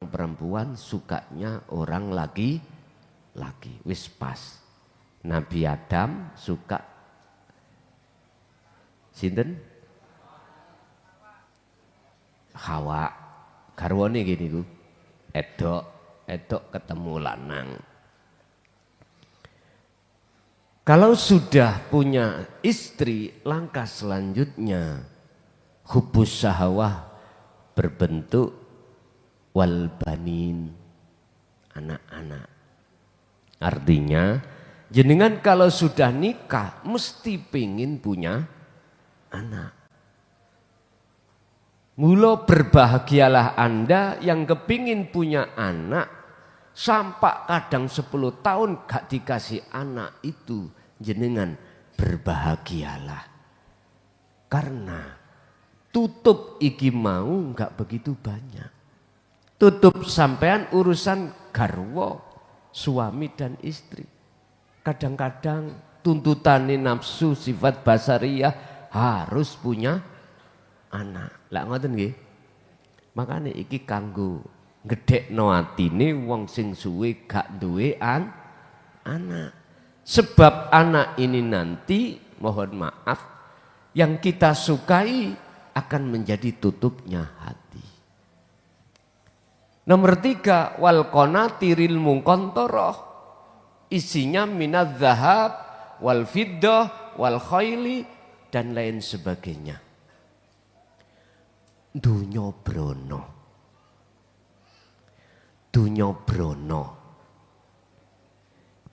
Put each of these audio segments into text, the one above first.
perempuan sukanya orang laki-laki, wis pas. Nabi Adam suka sinten? Hawa. Garwane gini ku. Edok ketemu lanang. Kalau sudah punya istri, langkah selanjutnya hubus syahwah berbentuk walbanin, anak-anak. Artinya jenengan kalau sudah nikah mesti pingin punya anak. Mula berbahagialah Anda yang kepingin punya anak, sampai kadang 10 tahun gak dikasih anak itu, jenengan berbahagialah. Karena tutup iki mau gak begitu banyak. Tutup sampean urusan garwa, suami dan istri. Kadang-kadang tuntutan nafsu sifat basariyah harus punya anak. Lah ngoten nggih. Makane iki kanggo gedhekno atine wong sing suwe gak duwe anak. Sebab anak ini nanti mohon maaf yang kita sukai akan menjadi tutupnya hati. Nomor 3, wal qanatiril muqantarah, isinya minadz zahab wal fiddah wal khaili dan lain sebagainya. Dunya brono.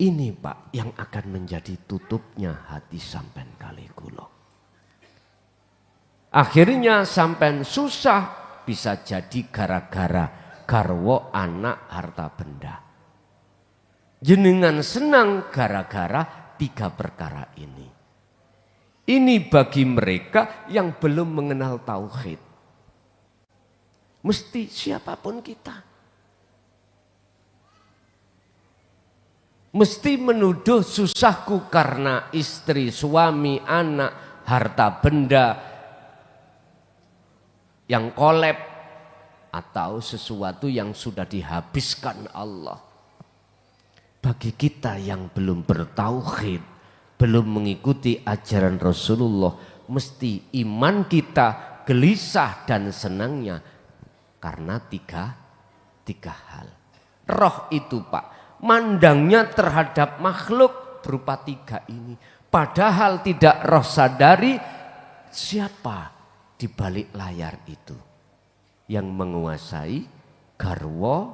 Ini Pak yang akan menjadi tutupnya hati sampean kali kula. Akhirnya sampean susah bisa jadi gara-gara garwa anak harta benda. Jenengan senang gara-gara 3 perkara ini. Ini bagi mereka yang belum mengenal tauhid. Mesti siapapun kita. Mesti menuduh susahku karena istri, suami, anak, harta benda yang kolep atau sesuatu yang sudah dihabiskan Allah. Bagi kita yang belum bertauhid, belum mengikuti ajaran Rasulullah, mesti iman kita gelisah dan senangnya karena tiga hal. Roh itu Pak, mandangnya terhadap makhluk berupa 3 ini. Padahal tidak roh sadari siapa di balik layar itu yang menguasai garwa,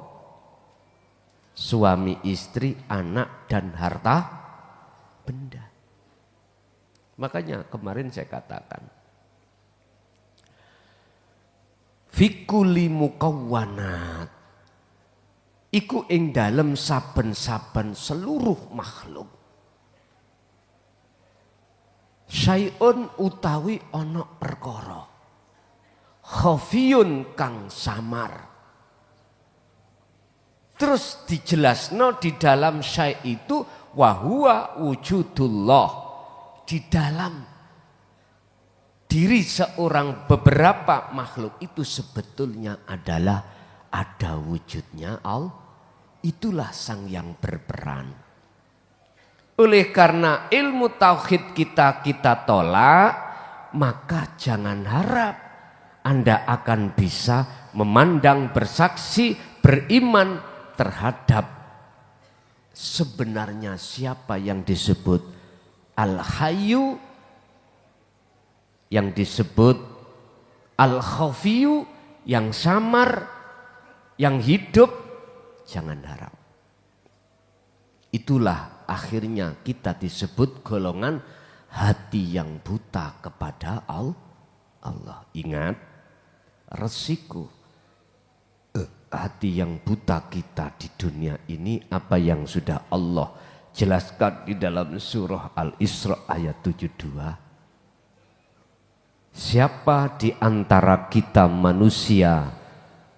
suami istri, anak dan harta benda. Makanya kemarin saya katakan fikuli mukawwanat iku ing dalem saben-saben seluruh makhluk syai'un utawi ana perkara khafiyun kang samar. Terus dijelasno di dalam syai' itu wahwa wujudullah, di dalam diri seorang beberapa makhluk itu sebetulnya adalah ada wujudnya Allah. Itulah sang yang berperan. Oleh karena ilmu tauhid kita tolak, maka jangan harap Anda akan bisa memandang, bersaksi, beriman terhadap sebenarnya siapa yang disebut Al-Hayyu, yang disebut Al-Khafiyu, yang samar, yang hidup. Jangan harap. Itulah akhirnya kita disebut golongan hati yang buta kepada Allah. Ingat, resiko hati yang buta kita di dunia ini apa yang sudah Allah jelaskan di dalam surah Al-Isra ayat 72. Siapa di antara kita manusia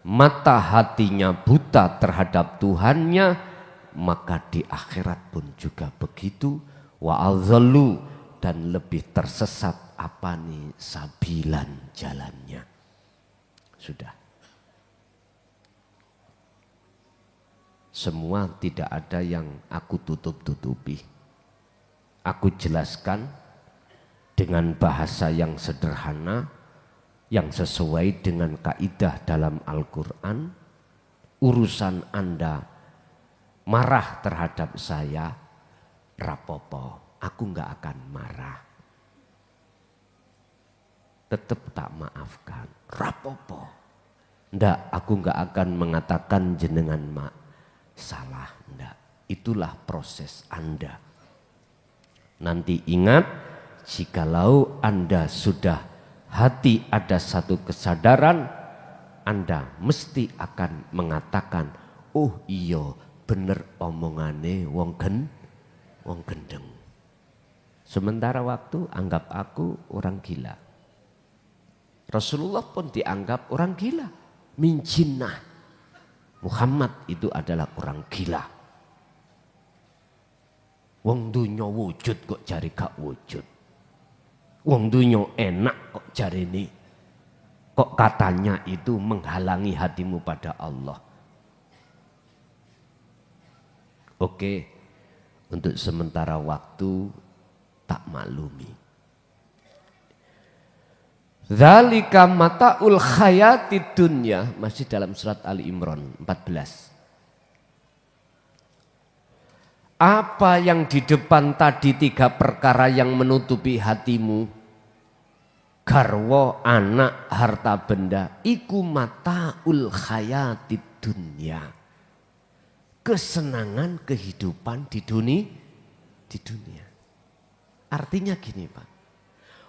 mata hatinya buta terhadap Tuhannya, maka di akhirat pun juga begitu. Wa adhallu, dan lebih tersesat apa nih sabilan jalannya. Sudah. Semua tidak ada yang aku tutup-tutupi. Aku jelaskan dengan bahasa yang sederhana, yang sesuai dengan kaidah dalam Al-Quran. Urusan Anda marah terhadap saya, rapopo, aku nggak akan marah. Tetap tak maafkan, rapopo. Ndak, aku nggak akan mengatakan jenengan salah, ndak. Itulah proses Anda. Nanti ingat, jikalau Anda sudah hati ada satu kesadaran, Anda mesti akan mengatakan, oh iya bener omongane wong gendeng. Sementara waktu anggap aku orang gila. Rasulullah pun dianggap orang gila. Min jinnah. Muhammad itu adalah orang gila. Wong dunya wujud kok jari gak wujud. Wong dunya enak kok jari ini. Kok katanya itu menghalangi hatimu pada Allah. Oke, untuk sementara waktu tak maklumi. Zalika mata'ul hayatid dunya, masih dalam surat Ali Imran 14. Apa yang di depan tadi 3 perkara yang menutupi hatimu, garwa, anak, harta benda, iku mata'ul hayatid dunya. Kesenangan kehidupan di dunia. Artinya gini Pak.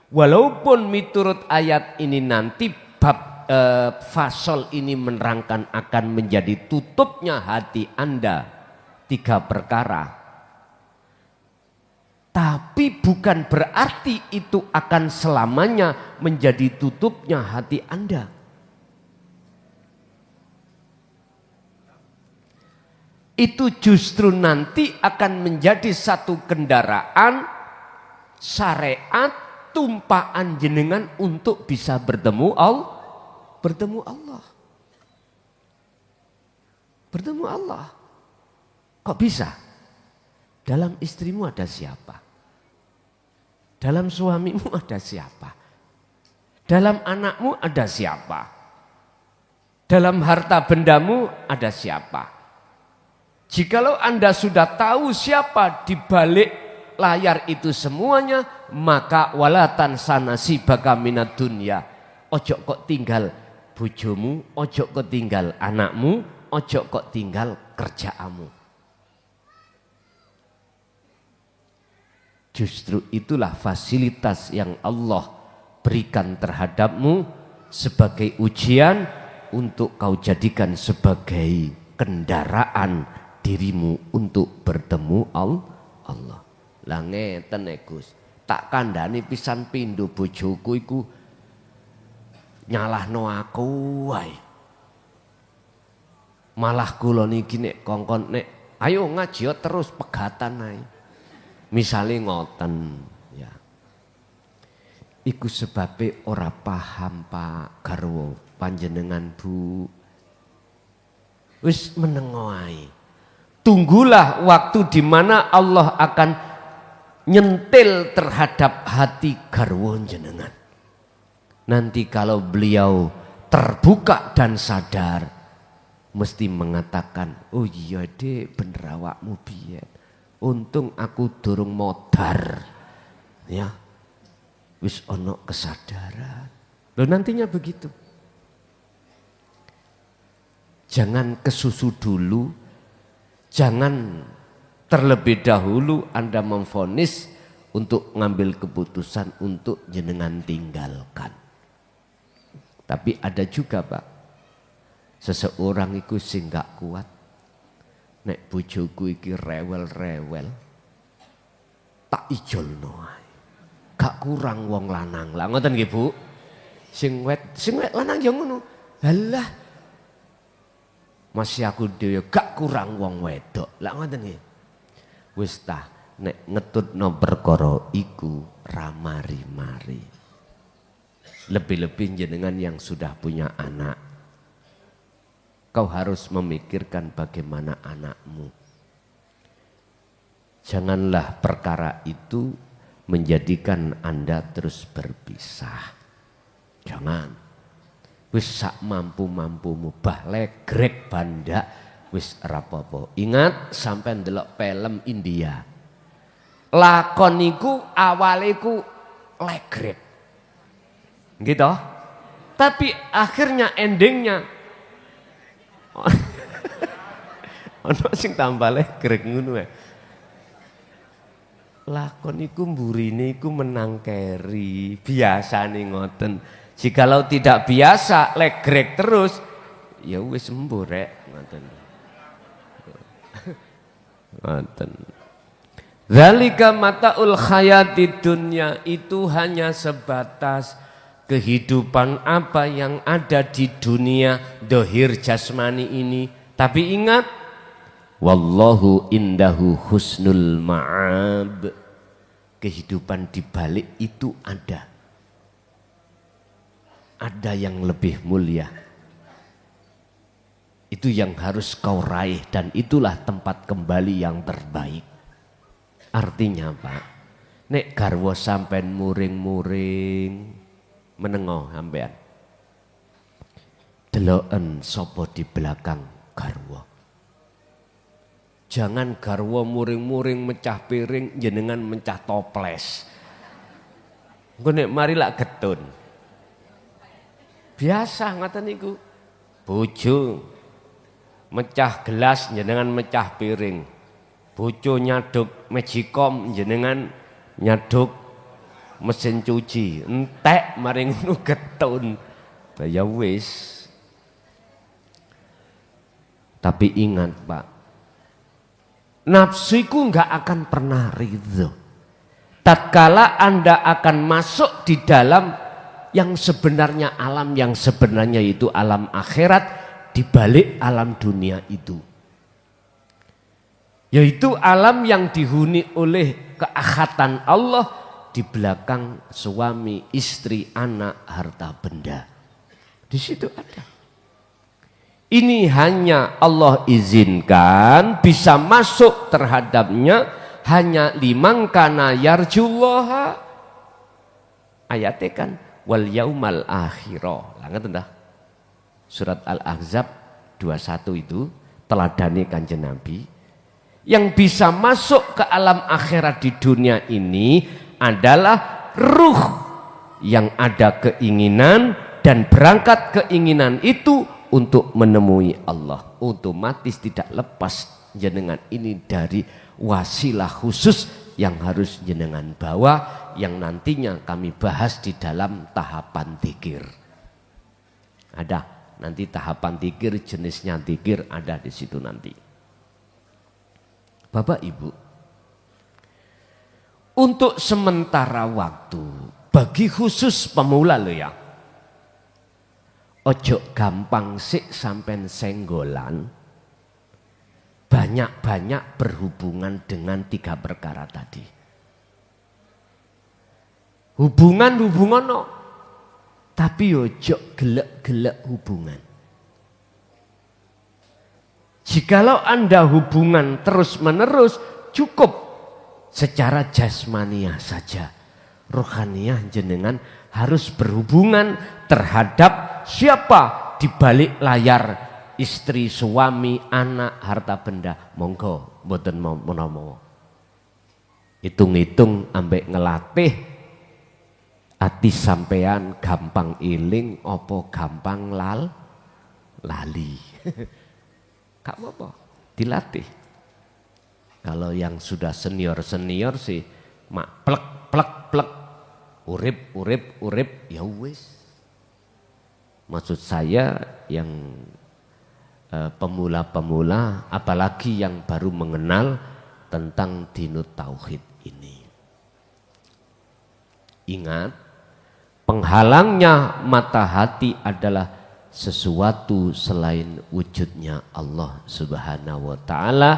Walaupun miturut ayat ini nanti bab fasol ini menerangkan akan menjadi tutupnya hati Anda 3 perkara. Tapi bukan berarti itu akan selamanya menjadi tutupnya hati Anda. Itu justru nanti akan menjadi satu kendaraan syariat tumpaan jenengan untuk bisa bertemu Allah. Bertemu Allah. Kok bisa? Dalam istrimu ada siapa? Dalam suamimu ada siapa? Dalam anakmu ada siapa? Dalam harta bendamu ada siapa? Jikalau Anda sudah tahu siapa di balik layar itu semuanya, maka walatan sanasi baka minad dunya. Ojo kok tinggal bojomu, ojo kok tinggal anakmu, ojo kok tinggal kerjaamu. Justru itulah fasilitas yang Allah berikan terhadapmu sebagai ujian untuk kau jadikan sebagai kendaraan dirimu untuk bertemu Allah. Lah ngeten Gus, tak kandhani pisan pindho bojoku iku nyalahno aku wae. Malah kula niki nek kongkon nek ayo ngaji terus pegatan ae. Misale ngoten ya. Iku sebabe ora paham Pak garwa panjenengan Bu. Wis menengo ae. Tunggulah waktu di mana Allah akan nyentil terhadap hati garwa jenengan. Nanti kalau beliau terbuka dan sadar, mesti mengatakan, oh iya dek bener awakmu biyen. Untung aku durung modar. Ya. Wis ono kesadaran. Loh nantinya begitu. Jangan kesusu dulu. Jangan terlebih dahulu Anda memvonis untuk ngambil keputusan untuk jenengan tinggalkan. Tapi ada juga Pak, seseorang itu sing gak kuat. Nek bojoku iki rewel-rewel, tak ijolno ae. Gak kurang wong lanang. Lah ngoten nggih Bu. Sing wet lanang ya ngono. Halah. Masih aku dhewe gak kurang wong wedok. Lah ngoten nggih. Wis tah nek ngetutno perkara iku ra mari-mari. Lebih-lebih jenengan yang sudah punya anak. Kau harus memikirkan bagaimana anakmu. Janganlah perkara itu menjadikan Anda terus berpisah. Jangan. Wis sak mampu-mampumu, bah legrek banda wis rapopo. Ingat sampai ndelok film India. Lakon iku awale ku legrek. Gitu. Tapi akhirnya endingnya ono sing tambah legrek ngono ae. Lakon iku mburine iku menang keri, biasane ngoten. Jikalau tidak biasa legrek terus, ya wis sembuh rek, ngoten. Ngoten. Zalika mataul hayatid dunya, itu hanya sebatas kehidupan apa yang ada di dunia dohir jasmani ini. Tapi ingat, wallahu indahu husnul ma'ab. Kehidupan di balik itu ada. Ada yang lebih mulia. Itu yang harus kau raih dan itulah tempat kembali yang terbaik. Artinya Pak, nek garwa sampean muring-muring menengo sampean. Deloken sapa di belakang garwa. Jangan garwa muring-muring mecah piring jenengan mecah toples. Engko nek mari lak getun. Biasa ngoten niku. Bojo mecah gelas jenengan mecah piring. Bojo nyaduk magicom jenengan nyaduk mesin cuci. Entek mari ngono getun. Ya wis. Tapi ingat Pak, nafsuku enggak akan pernah ridho. Tatkala Anda akan masuk di dalam yang sebenarnya alam yang sebenarnya itu alam akhirat di balik alam dunia itu. Yaitu alam yang dihuni oleh keakhatan Allah di belakang suami, istri, anak, harta benda. Di situ ada. Ini hanya Allah izinkan bisa masuk terhadapnya hanya liman kana yarjullaha. Ayatnya kan wal yaumal akhirah. Lah ngoten dah. Surat Al-Ahzab 21 itu teladani Kanjeng Nabi. Yang bisa masuk ke alam akhirat di dunia ini adalah ruh yang ada keinginan dan berangkat keinginan itu untuk menemui Allah. Otomatis tidak lepas jenengan ini dari wasilah khusus yang harus jenengan bawa, yang nantinya kami bahas di dalam tahapan dzikir. Ada nanti tahapan dzikir, jenisnya dzikir ada di situ nanti. Bapak Ibu, untuk sementara waktu bagi khusus pemula lo ya, ojo gampang sik sampen senggolan, banyak-banyak berhubungan dengan 3 perkara tadi. Hubungan no, tapi ojo gelek-gelek hubungan. Jikalau Anda hubungan terus-menerus cukup secara jasmaniah saja. Rohaniah jenengan harus berhubungan terhadap siapa di balik layar, istri, suami, anak, harta benda. Monggo mboten menawa. Hitung-hitung ambek ngelatih ati sampean gampang iling opo gampang lali. Gak apa-apa, dilatih. Kalau yang sudah senior sih mak plek, urip, ya wis. Maksud saya yang pemula-pemula, apalagi yang baru mengenal tentang dinut tauhid ini. Ingat, penghalangnya mata hati adalah sesuatu selain wujudnya Allah Subhanahu wa ta'ala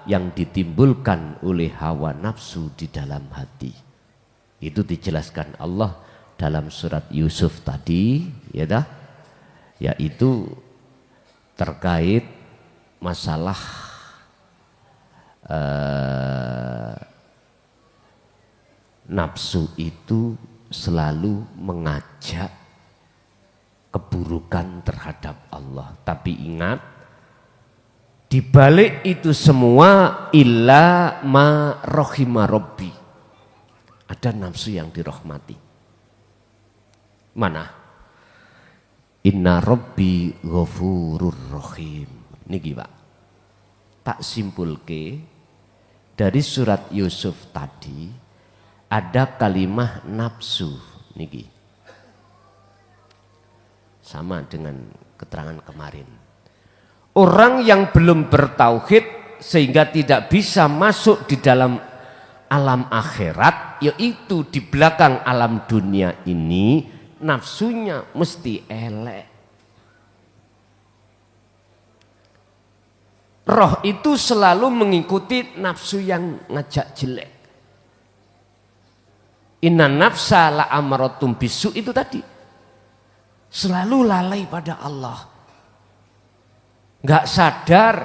yang ditimbulkan oleh hawa nafsu di dalam hati. Itu dijelaskan Allah dalam surat Yusuf tadi, ya dah, yaitu terkait masalah nafsu itu selalu mengajak keburukan terhadap Allah. Tapi ingat, di balik itu semua illa ma rohima robbi, ada nafsu yang dirahmati. Mana? Inna robbi ghafurur rahim. Niki Pak, tak simpulke dari surat Yusuf tadi ada kalimah nafsu niki. Sama dengan keterangan kemarin. Orang yang belum bertauhid sehingga tidak bisa masuk di dalam alam akhirat, yaitu di belakang alam dunia ini, nafsunya mesti elek. Roh itu selalu mengikuti nafsu yang ngajak jelek. Inna nafsa la amaratum bisu, itu tadi. Selalu lalai pada Allah. Enggak sadar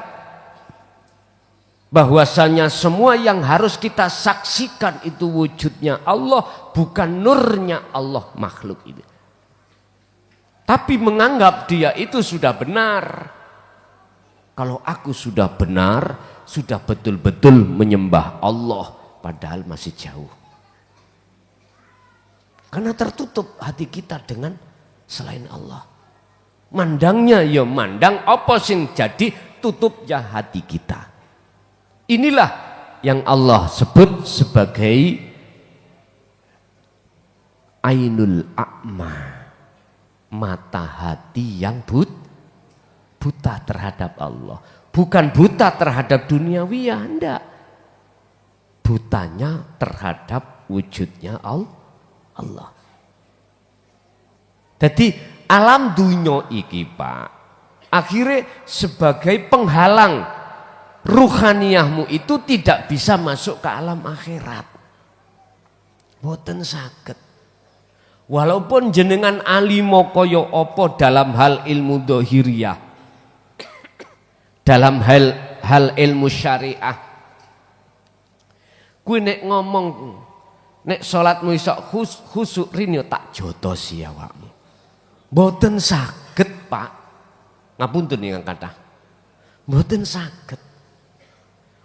bahwasanya semua yang harus kita saksikan itu wujudnya Allah, bukan nurnya Allah makhluk ini. Tapi menganggap dia itu sudah benar. Kalau aku sudah benar, sudah betul-betul menyembah Allah, padahal masih jauh. Karena tertutup hati kita dengan selain Allah. Mandangnya ya mandang, apa sing jadi tutup ya hati kita. Inilah yang Allah sebut sebagai ainul a'ma, mata hati yang buta terhadap Allah. Bukan buta terhadap duniawi, ya enggak. Butanya terhadap wujudnya Allah. Jadi alam dunia iki Pak, akhirnya sebagai penghalang ruhaniyahmu itu tidak bisa masuk ke alam akhirat. Boten saged. Walaupun jenengan alimo kaya apa dalam hal ilmu dohiriyah, dalam hal ilmu syariah, kuwi nek ngomong nek salatmu iso khusuk rinyo tak jotosi awakmu. Mboten saged Pak. Ngapunten ingkang kathah. Mboten saged.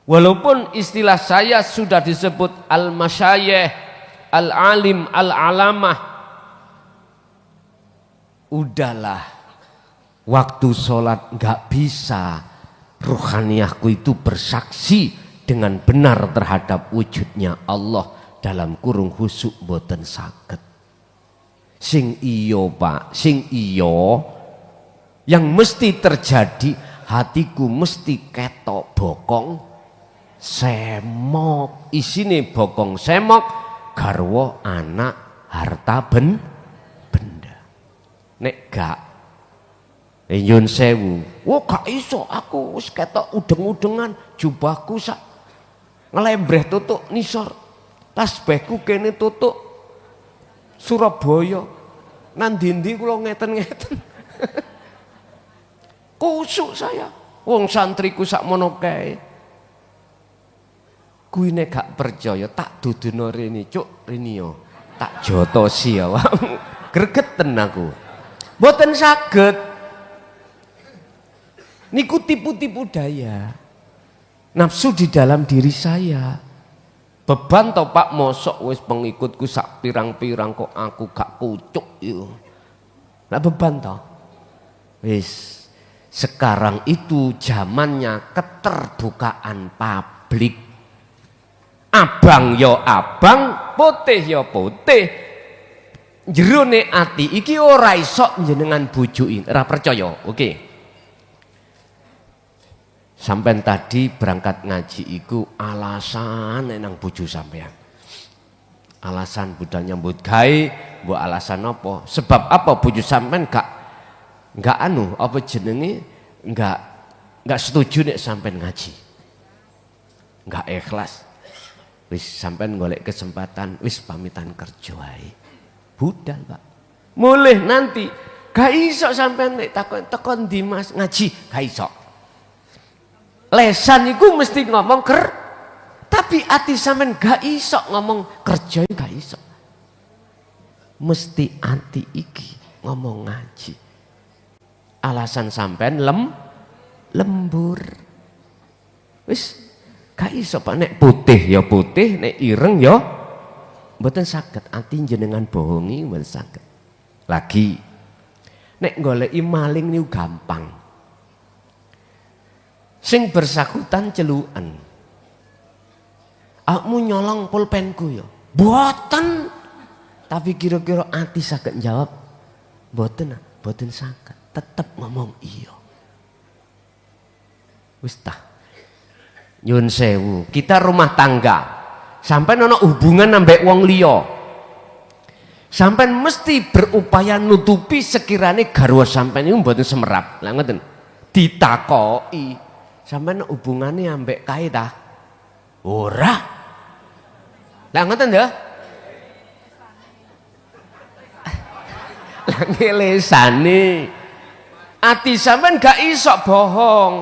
Walaupun istilah saya sudah disebut al-masyayikh, al-alim, al-alamah. Udahlah. Waktu sholat enggak bisa ruhaniyahku itu bersaksi dengan benar terhadap wujudnya Allah dalam kurung khusuk mboten saged. Sing iyo Pak, sing iyo yang mesti terjadi, hatiku mesti ketok bokong semok, isine bokong semok, garwa anak harta benda. Nek gak nyun sewu, gak iso aku wis ketok udeng-udengan, jubahku sak ngelembreh tutuk nisor, tasbihku kene tutuk Surabaya, nandindi kula ngeten-ngeten. Kusuk saya, wong santriku sak mono kae. Kuwi nek gak percaya tak dudono rene, cuk, rene yo. Tak jotosi ya, gregeten aku. Mboten saged. Niku tipu-tipu daya. Nafsu di dalam diri saya. Beban to Pak, mosok wis pengikutku sak pirang-pirang kok aku gak kucuk yo. Lah beban to. Wis sekarang itu zamannya keterbukaan publik. Abang yo abang, putih yo putih. Jerone ati iki ora iso jenengan bojoki, ora percaya. Oke. Sampai tadi berangkat ngaji iku alasan nang bojo sampean. Alasan budal nyambut gawe, mbok alasan apa? Sebab apa bojo sampean enggak anu apa jenenge enggak setuju nek sampean ngaji. Enggak ikhlas. Wis sampean golek kesempatan, wis pamitan kerja wae. Budal Pak. Mulih nanti Gak iso sampean nek takon tekon ndi Mas ngaji, gak iso. Lesan iku mesti ngomong tapi ati sampean gak iso ngomong kerja gak iso. Mesti ati iki ngomong ngaji. Alasan sampean lembur. Wis gak iso Pak, nek putih ya putih, nek ireng ya mboten saged. Ati jenengan bohongi mboten saged. Lagi nek goleki maling niku gampang. Sing bersangkutan celukan. Aku nyolong pulpenku ya. Mboten. Tapi kira-kira ati saged jawab mboten, mboten saged. Tetep ngomong iya. Wis tah. Nyun sewu, kita rumah tangga. Sampai ono hubungan ambek wong liya. Sampai mesti berupaya nutupi sekiranya garwa sampai ini mboten semerap. Lah ngoten. Ditakoki, sampai hubungannya ambek kae ta? Ora. Lah ngoten ya? Lah ngelesane. Ati sampean gak iso bohong.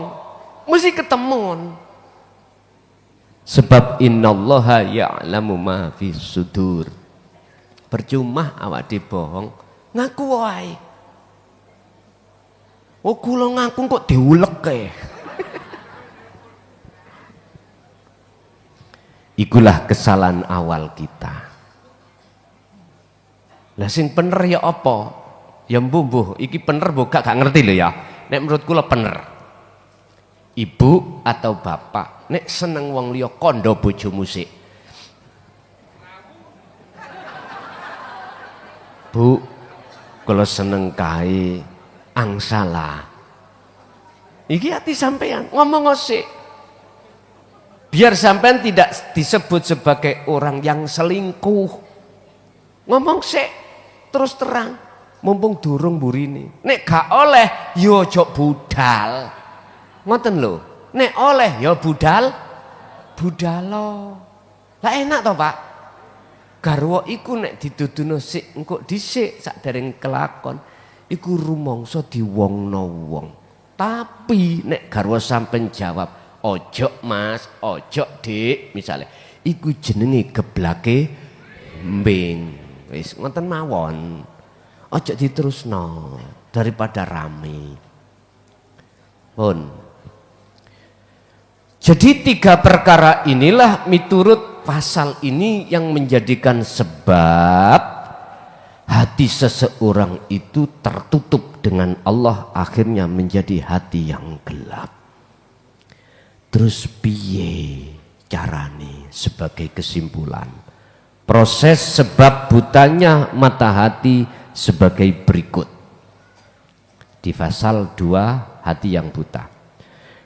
Mesti ketemuan. Sebab innallaha ya'lamu ma fis sudur. Percuma awak dibohong, ngaku wae. Oh kula ngaku kok diuleke. Ikulah kesalahan awal kita. Lah sing bener ya apa? Ya mbuh iki bener mbok gak ngerti lho ya. Nek menurut kula bener. Ibu atau bapak nek seneng wong liya kandha bojomu sik. Bu, kalau seneng kae angsala. Iki hati sampean ngomong sik. Biar sampean tidak disebut sebagai orang yang selingkuh. Ngomong sik terus terang. Mumpung durung burine. Nek gak oleh yo aja budal. Ngoten lho. Nek oleh ya budalo. Lah enak toh Pak? Garwa iku nek dituduhno sik engko dhisik sakdereng kelakon iku rumangsa diwongno wong. Tapi nek garwa sampean jawab, "Ojo Mas, ojo Dik," misale, iku jenenge geblake mbing. Wis ngoten mawon. Ojo diterusno daripada rame. Pun. Jadi 3 perkara inilah miturut pasal ini yang menjadikan sebab hati seseorang itu tertutup dengan Allah, akhirnya menjadi hati yang gelap. Terus piye carane? Sebagai kesimpulan, proses sebab butanya mata hati sebagai berikut. Di pasal 2 hati yang buta.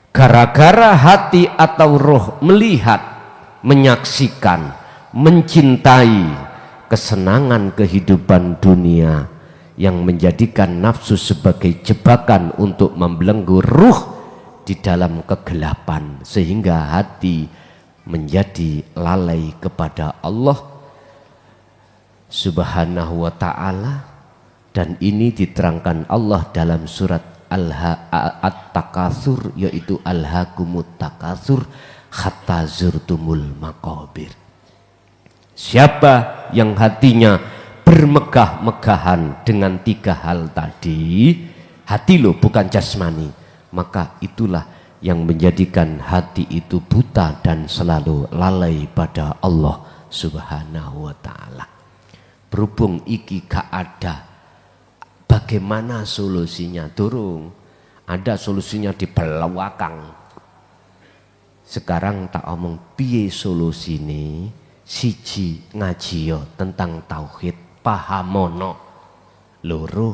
Gara-gara hati atau roh melihat, menyaksikan, mencintai kesenangan kehidupan dunia yang menjadikan nafsu sebagai jebakan untuk membelenggu ruh di dalam kegelapan, sehingga hati menjadi lalai kepada Allah Subhanahu wa ta'ala. Dan ini diterangkan Allah dalam surat At-Takatsur, yaitu alhaakumut takatsur hatta zurtumul maqabir. Siapa yang hatinya bermegah-megahan dengan 3 hal tadi, hati lo bukan jasmani, maka itulah yang menjadikan hati itu buta dan selalu lalai pada Allah Subhanahu wa ta'ala. Berhubung iki gak ada, bagaimana solusinya? Durung ada solusinya di belakang. Sekarang tak omong piye solusine. Siji, ngaji yo tentang tauhid, pahamono. Loro,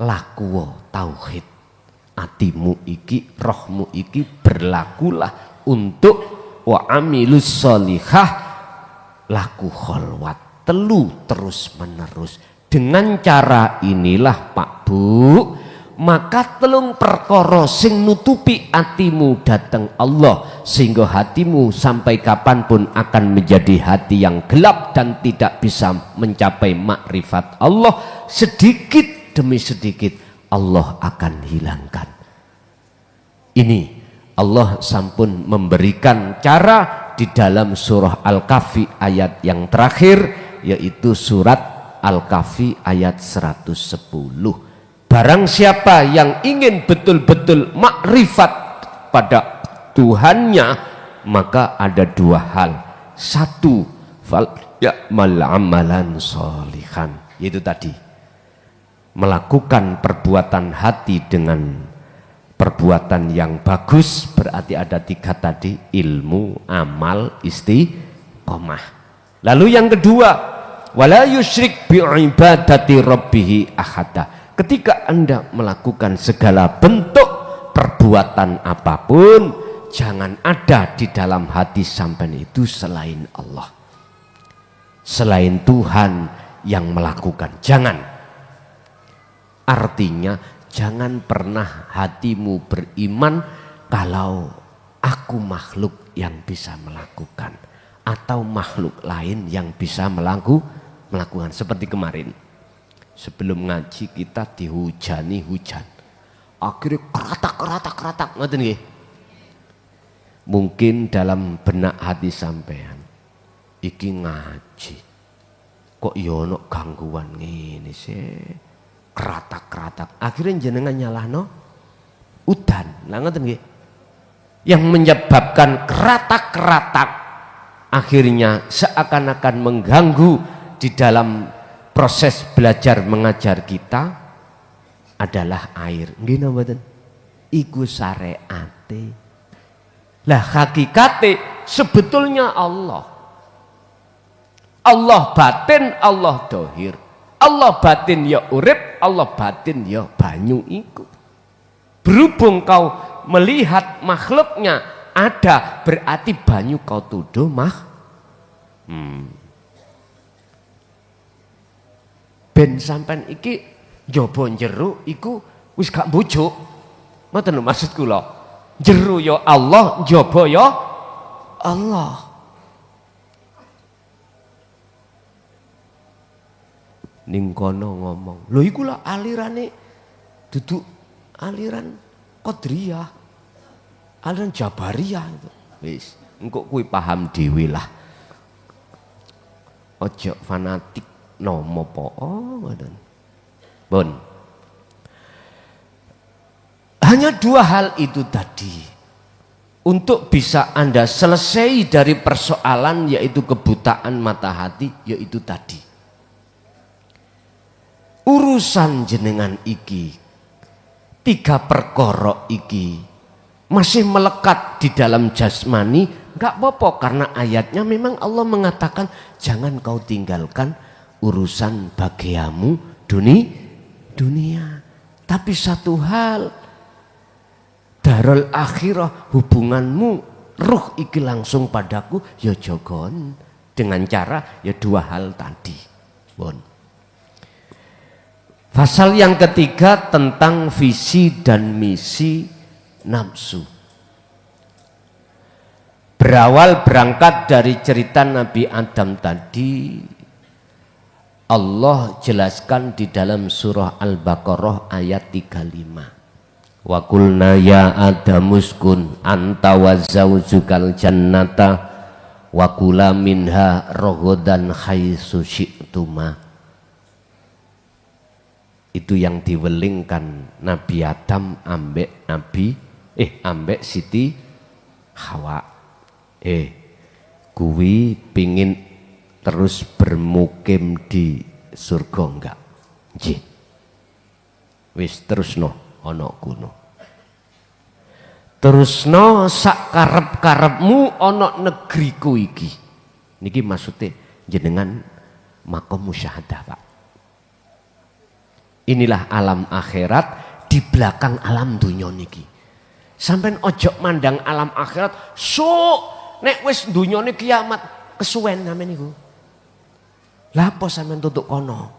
lakuo tauhid. Atimu iki, rohmu iki berlakulah untuk wa amilus sholihah, laku kholwat. Telu terus menerus. Dengan cara inilah Pak Bu, maka telung perkara sing nutupi hatimu datang Allah, sehingga hatimu sampai kapanpun akan menjadi hati yang gelap dan tidak bisa mencapai makrifat Allah. Sedikit demi sedikit Allah akan hilangkan. Ini Allah sampun memberikan cara di dalam surah Al-Kahfi ayat yang terakhir, yaitu surat Al-Kahfi ayat 110. Barang siapa yang ingin betul-betul makrifat pada Tuhannya, maka ada dua hal. Satu, fal ya'mal amalan sholihan, yaitu tadi melakukan perbuatan hati dengan perbuatan yang bagus. Berarti ada tiga tadi: ilmu, amal, istiqomah. Lalu yang kedua, wala yusyrik bi'ibadati rabbih ahada. Ketika Anda melakukan segala bentuk perbuatan apapun, jangan ada di dalam hati sampean itu selain Allah, selain Tuhan yang melakukan. Jangan. Artinya jangan pernah hatimu beriman kalau aku makhluk yang bisa melakukan, atau makhluk lain yang bisa melakukan. Seperti kemarin sebelum ngaji kita dihujani hujan, akhirnya keratak ngoten nggih. Mungkin dalam benak hati sampean, iki ngaji kok ya ono gangguan ngene sih, keratak. Akhirnya jenengan nyalahno udan. Lah ngoten nggih. Yang menyebabkan keratak akhirnya seakan-akan mengganggu di dalam proses belajar mengajar kita adalah air. Nggih napa mboten? Iku syariate. Lah hakikate sebetulnya Allah batin, Allah dohir. Allah batin ya urip, Allah batin ya banyu iku. Berhubung kau melihat makhluknya ada, berarti banyu kau tuduh ben sampean iki njaba jero iku wis gak mbujuk. Ngoten lho maksud kula. Jero ya Allah, njaba ya Allah. Ning kono ngomong, lho iku lah alirane duduk aliran Qadariyah, aliran Jabariyah itu. Wis, engko kuwi paham dhewe lah. Ojo fanatik nomo po ngoten. Pun. Hanya dua hal itu tadi. Untuk bisa Anda selesai dari persoalan, yaitu kebutaan mata hati, yaitu tadi. Urusan jenengan iki, tiga perkara iki masih melekat di dalam jasmani, enggak apa-apa, karena ayatnya memang Allah mengatakan jangan kau tinggalkan urusan bagiamu dunia. Tapi satu hal, darul akhirah, hubunganmu ruh iki langsung padaku, ya jogon dengan cara ya dua hal tadi. Bon. Pasal yang ketiga tentang visi dan misi nafsu. Berawal berangkat dari cerita Nabi Adam tadi, Allah jelaskan di dalam surah Al-Baqarah ayat 35. Wa qulna ya adamuskun anta wa zawjukal jannata wa kula minha raghadan haitsu syi'tuma. Itu yang diwelingkan Nabi Adam ambek ambek Siti Hawa. Kuwi pingin terus bermukim di surga enggak? Nggih. Wis terusno ana kuno. Terusno sak karep-karepmu ana negeriku iki. Niki maksudnya jenengan makom musyahadah, Pak. Inilah alam akhirat di belakang alam dunia niki. Sampai ojo mandang alam akhirat nek wis dunia ini kiamat kesuwen sampean niku. Lah apa sampean tutuk kono?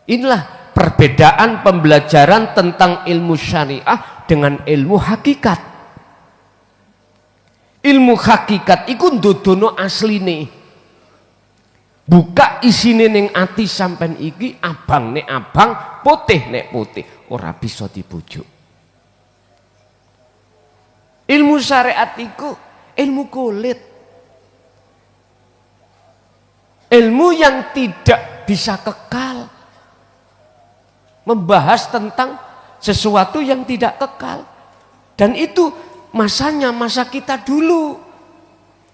Inilah perbedaan pembelajaran tentang ilmu syariah dengan ilmu hakikat. Ilmu hakikat iku ndudono asline. Buka akhirat isine ning ati sampean iki abang nek abang, putih nek putih, ora bisa dibujuk. Ilmu syariat iku ilmu kulit. Ilmu yang tidak bisa kekal. Membahas tentang sesuatu yang tidak kekal. Dan itu masanya masa kita dulu.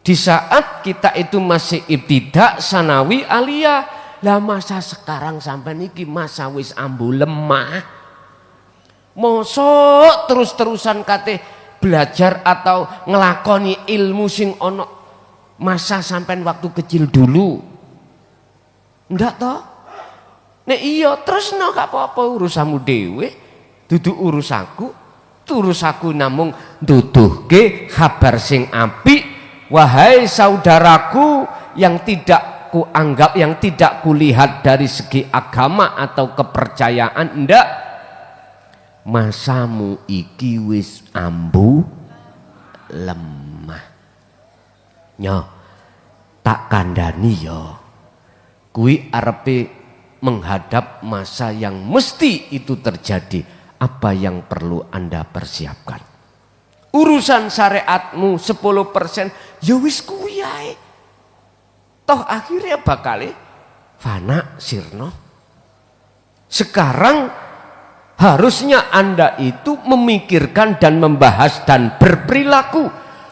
Di saat kita itu masih ibtidak, sanawi, aliyah. Lah masa sekarang sampai niki masa wis ambu lemah. Mosok terus-terusan kate belajar atau ngelakoni ilmu sing ono masa sampai waktu kecil dulu. Ndak toh? Nek iya terus no gak apa-apa urusanmu dewe. Duduk urusaku namung nduduhke kabar sing apik. Wahai saudaraku yang tidak kuanggap, yang tidak kulihat dari segi agama atau kepercayaan, ndak, masamu iki wis ambu lemah. Nyo tak kandhani yo, kuwi arepe menghadap masa yang mesti itu terjadi. Apa yang perlu Anda persiapkan? Urusan syariatmu 10%, ya wis kuwi ae. Toh akhirnya bakal fana sirna. Sekarang harusnya Anda itu memikirkan dan membahas dan berperilaku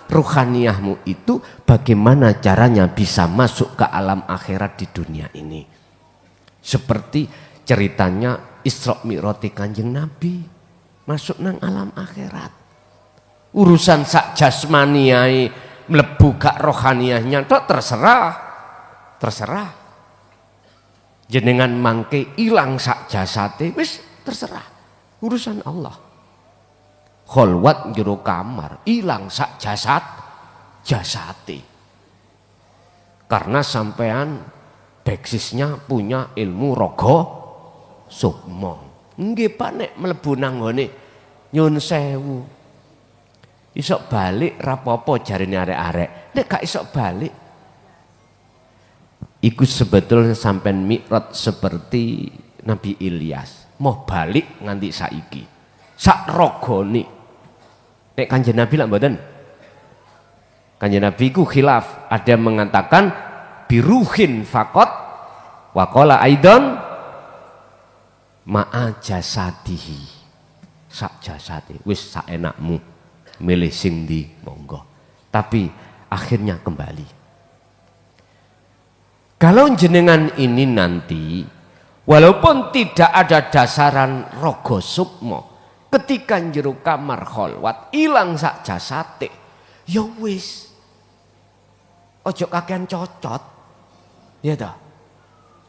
ruhaniyahmu itu bagaimana caranya bisa masuk ke alam akhirat di dunia ini. Seperti ceritanya Isra Mi'raj Kanjeng Nabi masuk nang alam akhirat. Urusan sak jasmaniai mlebu gak rohaniyahnya tok terserah. Jenengan mangke ilang sak jasate wis terserah. Urusan Allah. Kholwat jero kamar, ilang sak jasate. Karena sampean beksisnya punya ilmu rogo sukmo. Nggih Pak nek mlebu nang ngene nyun sewu. Isok balik rapopo jarine arek-arek. Nek gak isok balik. Iku sebetulnya sampean mi'raj seperti Nabi Ilyas. Mau balik nganti saiki. Sak rogone. Nek Kanjeng Nabi lak mboten. Kanjeng Nabi ku khilaf. Ada yang mengatakan biruhin fakot waqala aidon ma'a jasadihi. Sak jasate wis sak enakmu. Milih sing di monggo. Tapi akhirnya kembali. Kalau jenengan ini nanti walaupun tidak ada dasaran rogo sukmo, ketika jero kamar kholwat ilang sak jasate, ya wis. Ojo kakean cocot. Ya toh.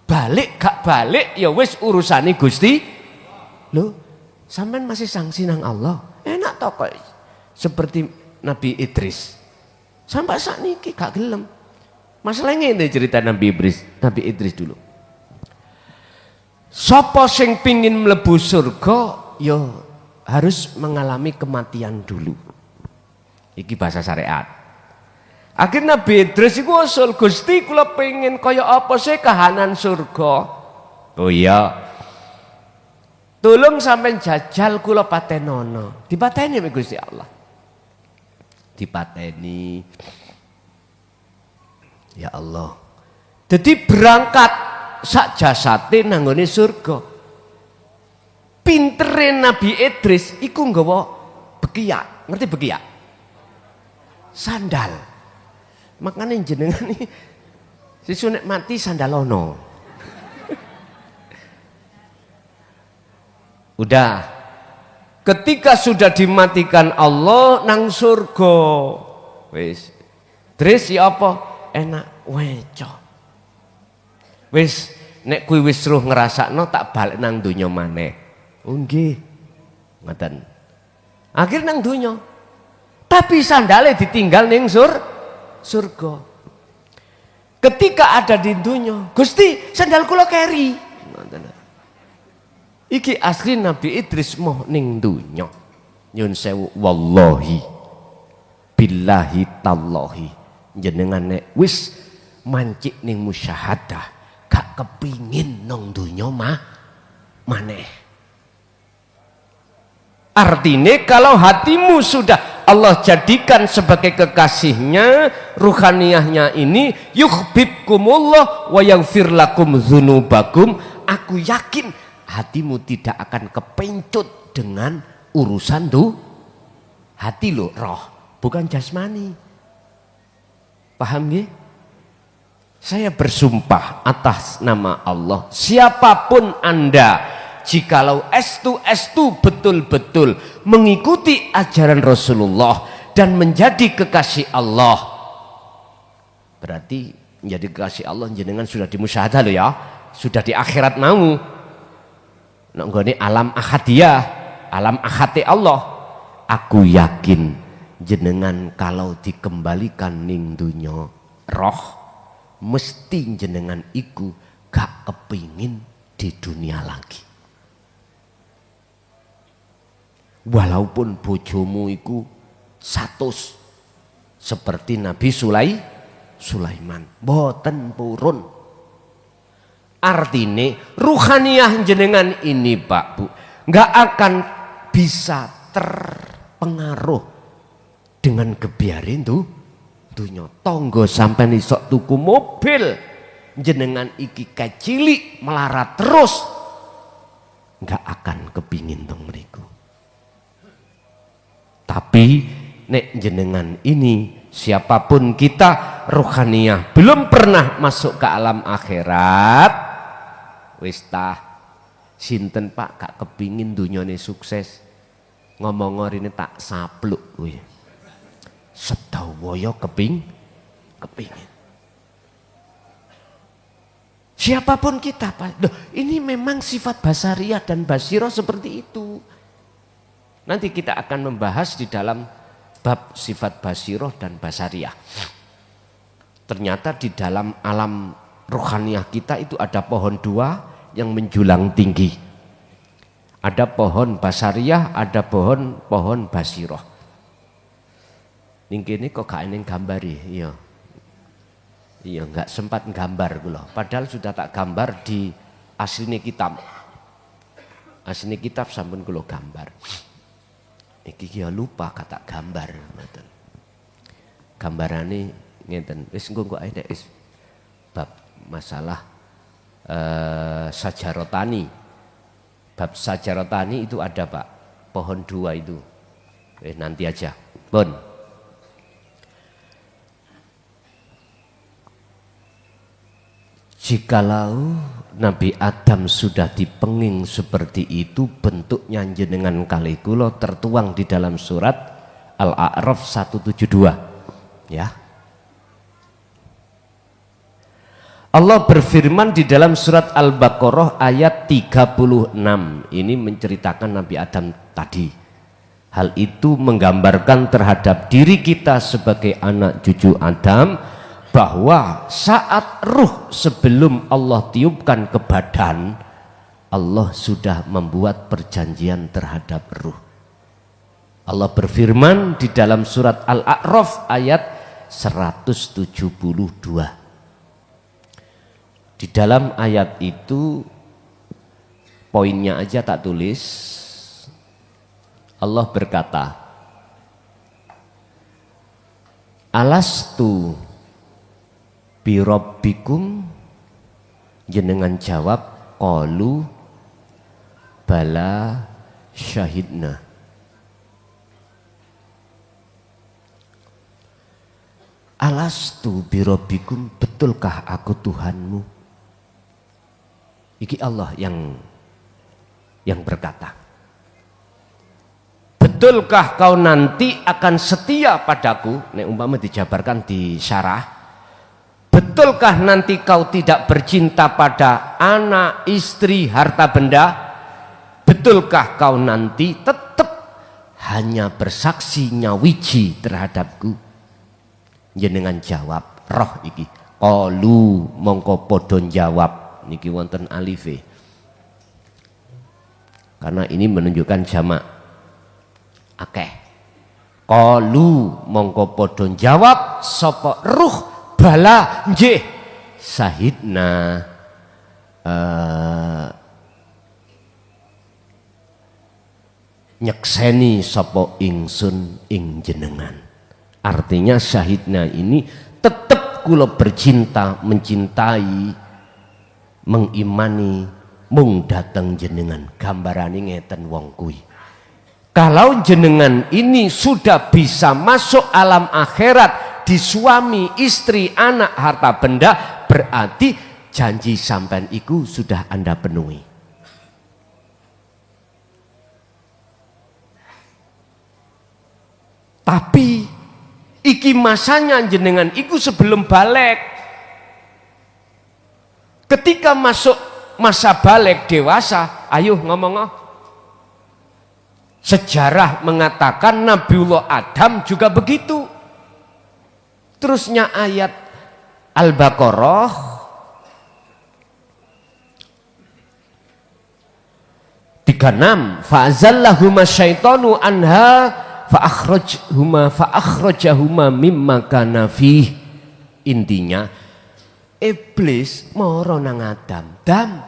Balik gak balik ya wis urusane Gusti. Loh, sampean masih sanksi nang Allah. Enak toh kok. Seperti Nabi Idris. Sampai saat ini gak gelem. Masalahnya ini cerita Nabi Idris dulu. Sopo sing pingin mlebu surga yo harus mengalami kematian dulu. Iki bahasa syariat. Akhirnya Nabi Idris iku usul, Gusti kula pengin kaya apa sih kahanan surga? Oh iya. Tolong sampean jajal kula patenono. Dipateni mbek Gusti Allah. Dipateni. Ya Allah. Jadi berangkat sak jasate nang nggone surga. Pintere Nabi Idris iku nggawa bekiak. Ngerti bekiak? Sandal. Makanya jenengan iki sesu nek mati sandalono. Udah. Ketika sudah dimatikan Allah nang surga. Wis. Dres ya apa? Enak weco. Wis nek kuwi wis ruh ngrasakno tak balik nang donya maneh. Oh nggih. Ngoten. Akhir nang donya. Tapi sandale ditinggal ning surga. Ketika ada di donya, Gusti, sandal kula keri. Ngoten. Iki asli Nabi Idris moh ning donya. Nyun sewu wallahi billahi tallahi jenengan nek wis mancik ning musyahadah gak gak kepingin nang donya maneh. Artinya kalau hatimu sudah Allah jadikan sebagai kekasihnya, ruhaniyahnya ini, yuhibbukumullah wa yaghfir lakum dzunubakum, aku yakin hatimu tidak akan kepencut dengan urusan tuh hati lo, roh, bukan jasmani. Paham ya? Saya bersumpah atas nama Allah, siapapun Anda, jikalau estu betul-betul mengikuti ajaran Rasulullah dan menjadi kekasih Allah, berarti menjadi kekasih Allah jenengan sudah dimusyahadah loh ya, sudah di akhirat mau nggone alam ahadiyah, alam ahati Allah. Aku yakin jenengan kalau dikembalikan ning dunya roh, mesti jenengan iku gak kepingin di dunia lagi. Walaupun bojomu iku 100 seperti Nabi Sulaiman, boten purun. Artinya ruhaniyah jenengan ini Pak Bu nggak akan bisa terpengaruh dengan kebiarin tuh dunya. Tonggo sampai nisok tuku mobil jenengan iki kecilik melarat terus, nggak akan kepingin dong mriku. Tapi nek jenengan ini, siapapun kita, ruhaniyah belum pernah masuk ke alam akhirat, wis tah sinten Pak gak kepingin dunyane sukses, ngomong ini tak sapluk kuwi sedawaya kepingin. Siapapun kita Pak, loh, ini memang sifat basariyah dan basirah seperti itu. Nanti kita akan membahas di dalam bab sifat basiroh dan basariyah. Ternyata di dalam alam rohaniyah kita itu ada pohon dua yang menjulang tinggi. Ada pohon basariyah, ada pohon basiroh. Ini kok gak ini gambari, iya. Iya, nggak sempat gambar kula. Padahal sudah tak gambar di asline kitab. Asline kitab sampun kula gambar. Iki ya lupa kata gambar ngoten. Gambarane ngeten. Wis engko ae nek wis bab masalah sajarotani. Bab sajarotani itu ada Pak. Pohon dua itu. Nanti aja. Pun. Jikalau Nabi Adam sudah dipenging seperti itu, bentuknya jenengan kali kula tertuang di dalam surat Al-A'raf 172 ya. Allah berfirman di dalam surat Al-Baqarah ayat 36, ini menceritakan Nabi Adam tadi. Hal itu menggambarkan terhadap diri kita sebagai anak cucu Adam, bahwa saat ruh sebelum Allah tiupkan ke badan, Allah sudah membuat perjanjian terhadap ruh. Allah berfirman di dalam surat Al-A'raf ayat 172. Di dalam ayat itu poinnya aja tak tulis. Allah berkata, alastu birabbikum, jenengan jawab qalu bala syahidna. Alastu birabbikum, betulkah aku Tuhanmu? Iki Allah yang berkata. Betulkah kau nanti akan setia padaku? Nek umpama dijabarkan di syarah, betulkah nanti kau tidak bercinta pada anak, istri, harta benda? Betulkah kau nanti tetap hanya bersaksi nyawiji terhadapku? Jenengan jawab, roh iki. Qalu mongko podo jawab, niki wonten alife. Karena ini menunjukkan jamak akeh. Qalu mongko podo jawab sapa ruh, bala nggih sahidna, nyekseni sapa ingsun ing jenengan. Artinya syahidna ini tetap kula bercinta, mencintai, mengimani mung dateng jenengan. Gambarane ngeten wong kuwi. Kalau jenengan ini sudah bisa masuk alam akhirat di suami, istri, anak, harta benda, berarti janji sampean iku sudah Anda penuhi. Tapi iki masanya jenengan iku sebelum balik. Ketika masuk masa balik dewasa, ayo ngomong. Sejarah mengatakan Nabiullah Adam juga begitu. Terusnya ayat Al-Baqarah fa'azallahuma syaitanu anha fa'akhrajahuma mimma kana fih. Intinya iblis moro nang Adam, Dam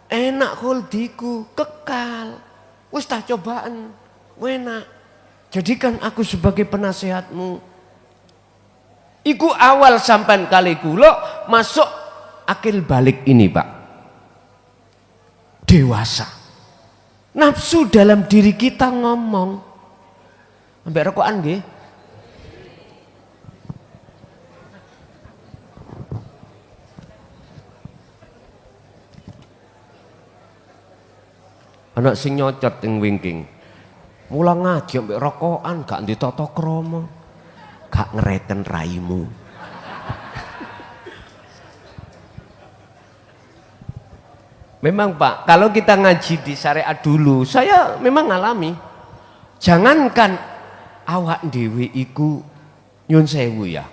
enak khuldiku kekal, wis tak cobaan enak, jadikan aku sebagai penasehatmu. Iku awal sampan kali kula masuk akil balik ini Pak, dewasa. Nafsu dalam diri kita ngomong. Ambek rokokan nggih. Anak sing nyocot ing wingking. Mula ngaji ambek rokokan gak ditata krama. Gak ngereten raimu. Memang Pak, kalau kita ngaji di syariat dulu, saya memang ngalami. Jangankan awak dhewe iku nyun sewu ya.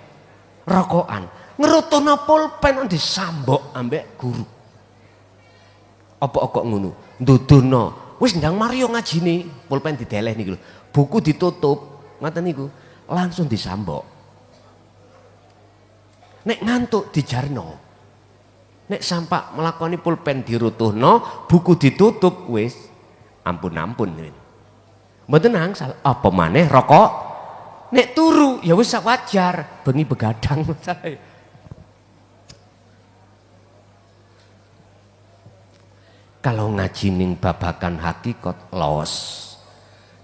Rokokan, ngerotono pulpen disambok ambek guru. Apa kok ngono? Ndudono, wis ndang Mario ngajine, pulpen dideleh niku lho. Buku ditutup, ngoten niku, langsung disambok. Nek ngantuk dijarno. Nek sampak melakoni pulpen dirutuhno, buku ditutup wis ampun-ampun. Mboten angsal apa maneh rokok. Nek turu ya wis wajar, bengi begadang saya. Kalau ngaji ning babakan hakikat los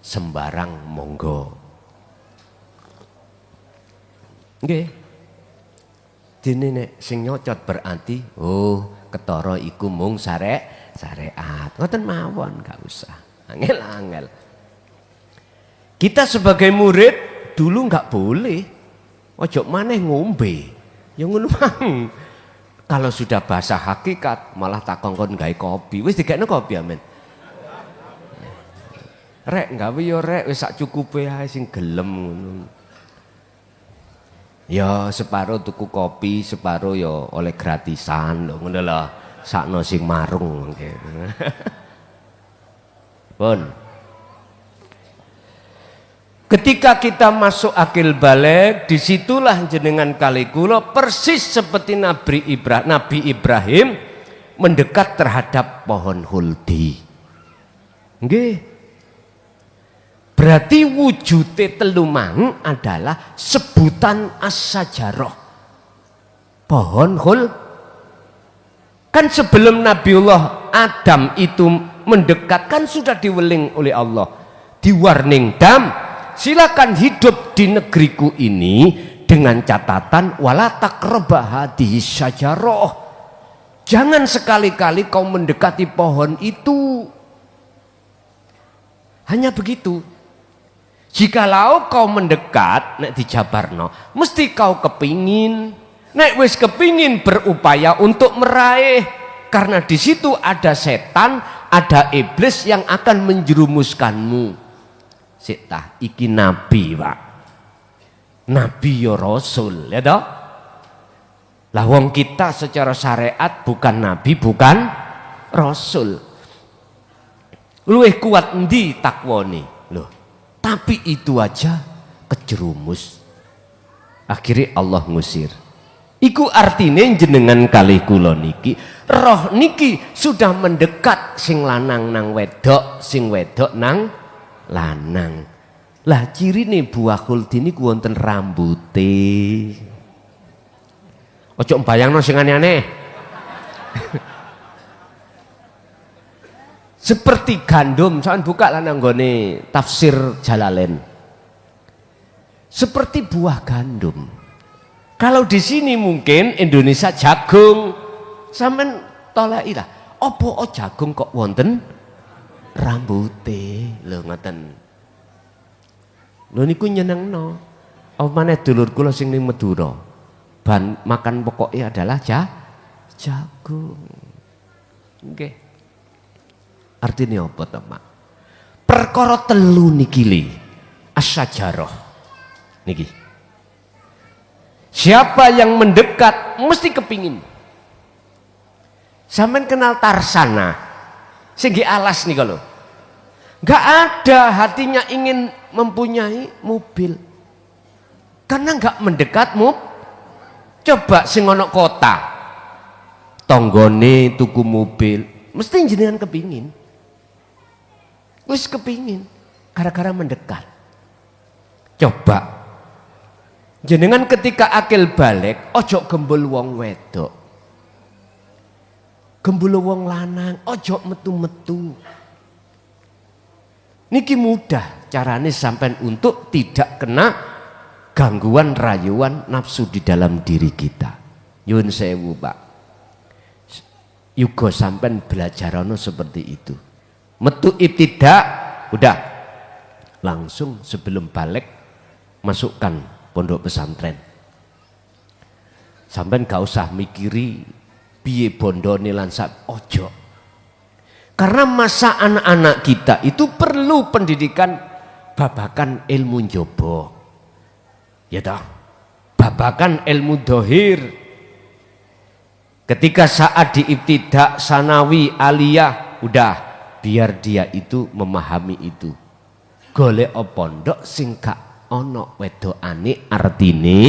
sembarang monggo. Nggih. Dene nek sing nyocot berarti ketara iku mung syariat. Ngoten mawon, gak usah. Angel-angel. Kita sebagai murid dulu nggak boleh. Ojo maneh ngombe. Ya ngono mang. Kalau sudah bahasa hakikat malah tak kongkon gawe kopi. Wis digekno kopi amen. Rek gawe yo rek wis sak cukupe ae sing gelem ngono. Ya separuh tuku kopi, separuh ya oleh gratisan lho ngono lho. Sakno sing marung mengke. Pun. Ketika kita masuk akil balik, disitulah jenengan kali kula persis seperti Nabi Ibrahim mendekat terhadap pohon huldi. Nggih. Berarti wujute telu mang adalah sebutan as-sajarah. Pohon kan sebelum Nabiullah Adam itu mendekat kan sudah diweling oleh Allah. Di warning dam, silakan hidup di negeriku ini dengan catatan wala taqrabah hadhihi syajarah. Jangan sekali-kali kau mendekati pohon itu. Hanya begitu. Jikalau kau mendekat, nek dijabarno, mesti kau kepingin, nek wis kepingin berupaya untuk meraih, karena di situ ada setan, ada iblis yang akan menjerumuskanmu. Sitah, iki nabi Pak, nabi ya rasul, ya toh? Lah wong kita secara syariat bukan nabi, bukan rasul. Luwih kuat endi takwani, loh. Tapi itu aja kejerumus. Akhirnya Allah ngusir. Iku artine jenengan kalih kula niki, roh niki sudah mendekat, sing lanang nang wedok, sing wedok nang lanang. Lah cirine buah khuldi niku wonten rambute. Ojo mbayangno sing aneh-aneh. Seperti gandum, soal buka lah nanggone tafsir Jalalain. Seperti buah gandum. Kalau di sini mungkin Indonesia jagung, sampean tolaki lah. Opo jagung kok wonten rambute, lho ngoten. Lho niku nyenengno. Apa maneh dulur kula sing ning Madura. Bahan makan pokoknya adalah jagung. Nggih. Artinya apa to, Mak? Perkara telu niki li asyajarah. Niki. Siapa yang mendekat mesti kepingin. Sampeyan kenal Tarsana sing alas nih kalau. Gak ada hatinya ingin mempunyai mobil. Karena gak mendekat Coba sing ana kota. Tonggone tuku mobil, mesti jenengan kepingin. Wis kepingin gara-gara mendekat. Coba jenengan ketika akil balik, ojo gembul wong wedok, gembul wong lanang, ojo metu-metu. Niki mudah carane sampai untuk tidak kena gangguan rayuan nafsu di dalam diri kita. Nyuwun sewu, Pak. Yugo sampai belajarono seperti itu. Metu ibtidak, udah langsung sebelum balik masukkan pondok pesantren. Sampai gak usah mikiri piye bondone lan ojo. Karena masa anak-anak kita itu perlu pendidikan babakan ilmu njobo. Ya toh? Babakan ilmu dohir. Ketika saat di ibtidak, sanawi, aliyah, udah biar dia itu memahami itu. Golek pondok sing gak ono wedokane, artine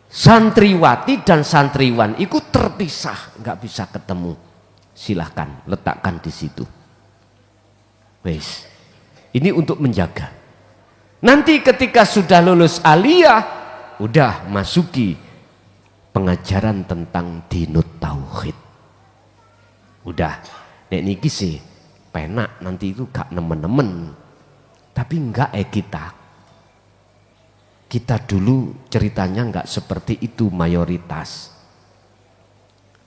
santriwati dan santriwan itu terpisah, nggak bisa ketemu. Silahkan letakkan di situ. Wes, ini untuk menjaga. Nanti ketika sudah lulus aliyah, udah masuki pengajaran tentang dinut tauhid. Udah, nek niki sih penak nanti itu gak nemen-nemen. Tapi enggak kita. Kita dulu ceritanya enggak seperti itu mayoritas.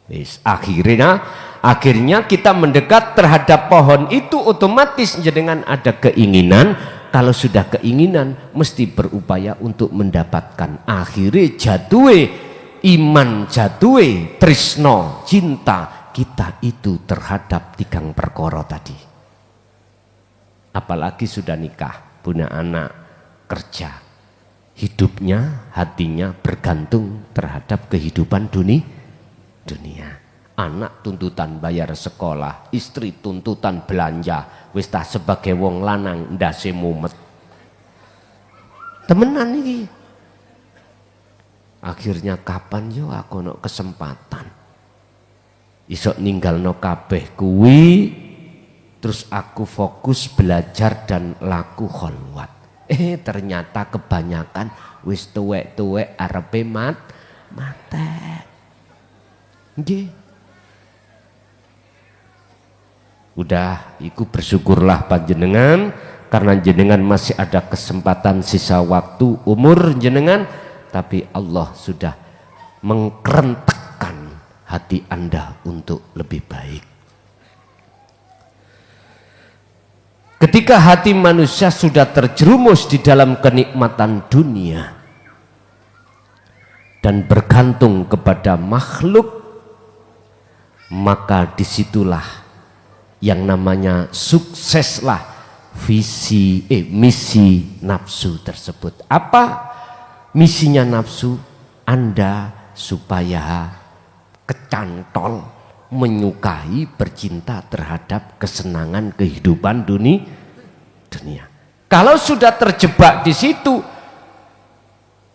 Wis, akhirnya kita mendekat terhadap pohon itu, otomatis dengan ada keinginan. Kalau sudah keinginan mesti berupaya untuk mendapatkan. Akhirnya jatuhe iman, jatuhe trisno, cinta kita itu terhadap tigang perkara tadi. Apalagi sudah nikah, punya anak, kerja, hidupnya, hatinya bergantung terhadap kehidupan dunia. Anak tuntutan bayar sekolah, istri tuntutan belanja, wis tak sebagai wong lanang ndase mumet. Temenan iki. Akhirnya kapan yo aku ono kesempatan iso ninggalno kabeh kuwi, terus aku fokus belajar dan laku kholwat. Ternyata kebanyakan wis tuwek-tuwek arepe mate. Nggih. Udah, iku bersyukurlah panjenengan karena jenengan masih ada kesempatan sisa waktu umur jenengan, tapi Allah sudah mengkerentakkan hati Anda untuk lebih baik. Ketika hati manusia sudah terjerumus di dalam kenikmatan dunia dan bergantung kepada makhluk, maka disitulah yang namanya sukseslah misi nafsu tersebut. Apa misinya nafsu? Anda supaya kecantol, menyukai, bercinta terhadap kesenangan kehidupan dunia. Kalau sudah terjebak di situ,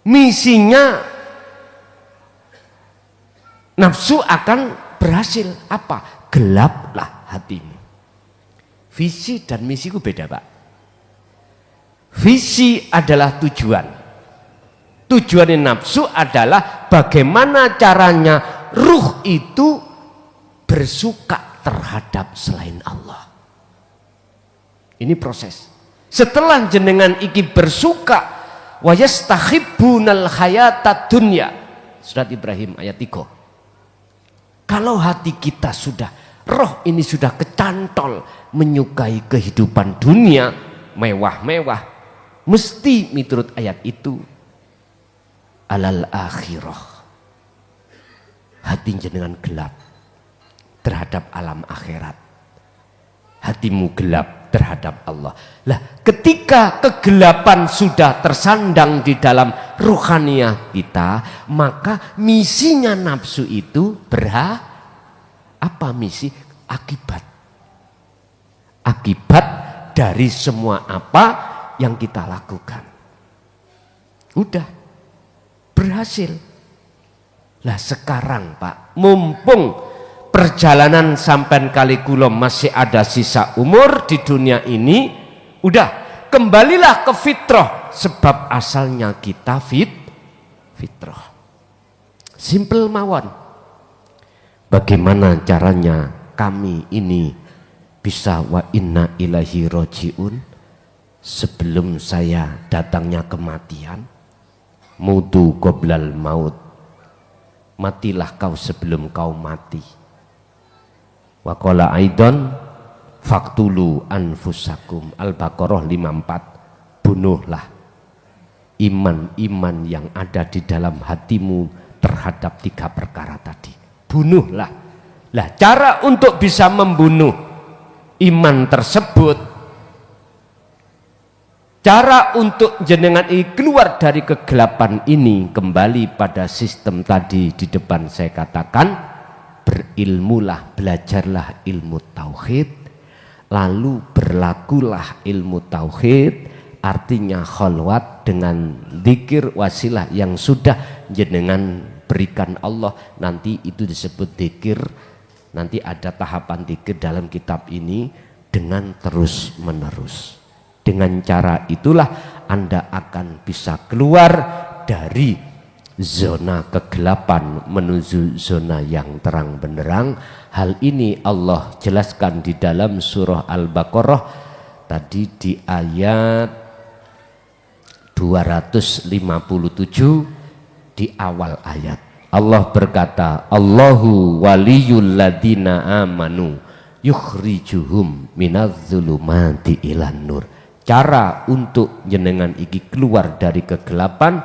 misinya nafsu akan berhasil. Apa? Gelaplah hatimu. Visi dan misiku beda, Pak. Visi adalah tujuan. Tujuannya nafsu adalah bagaimana caranya ruh itu bersuka terhadap selain Allah. Ini proses. Setelah jenengan iki bersuka wa yastahibbunal hayatad dunya. Surat Ibrahim ayat 3. Kalau hati kita sudah, roh ini sudah kecantol menyukai kehidupan dunia mewah-mewah, mesti menurut ayat itu alal akhirah, hati jenengan gelap terhadap alam akhirat, hatimu gelap terhadap Allah. Lah, ketika kegelapan sudah tersandang di dalam ruhaniyah kita, maka misinya nafsu itu apa misi? Akibat dari semua apa yang kita lakukan. Udah berhasil. Lah sekarang Pak, mumpung perjalanan sampai kali kulom masih ada sisa umur di dunia ini, udah kembalilah ke fitrah, sebab asalnya kita fitrah. Simple mawon. Bagaimana caranya kami ini bisa wa inna ilahi rojiun sebelum saya datangnya kematian? Mutu qoblal maut, matilah kau sebelum kau mati. Wa qala aidan faktulu anfusakum, Al-Baqarah 54. Bunuhlah iman-iman yang ada di dalam hatimu terhadap 3 perkara tadi. Bunuhlah. Lah, cara untuk bisa membunuh iman tersebut, cara untuk jenengan ini keluar dari kegelapan ini, kembali pada sistem tadi di depan saya katakan, berilmulah, belajarlah ilmu tauhid, lalu berlakulah ilmu tauhid, artinya kholwat dengan zikir wasilah yang sudah jenengan berikan Allah. Nanti itu disebut zikir, nanti ada tahapan zikir dalam kitab ini dengan terus menerus. Dengan cara itulah Anda akan bisa keluar dari zona kegelapan menuju zona yang terang benderang. Hal ini Allah jelaskan di dalam surah Al-Baqarah tadi di ayat 257 di awal ayat. Allah berkata, Allahu waliyul ladina amanu yukhrijuhum minadz-zulumati ilan nur. Cara untuk jenengan iki keluar dari kegelapan,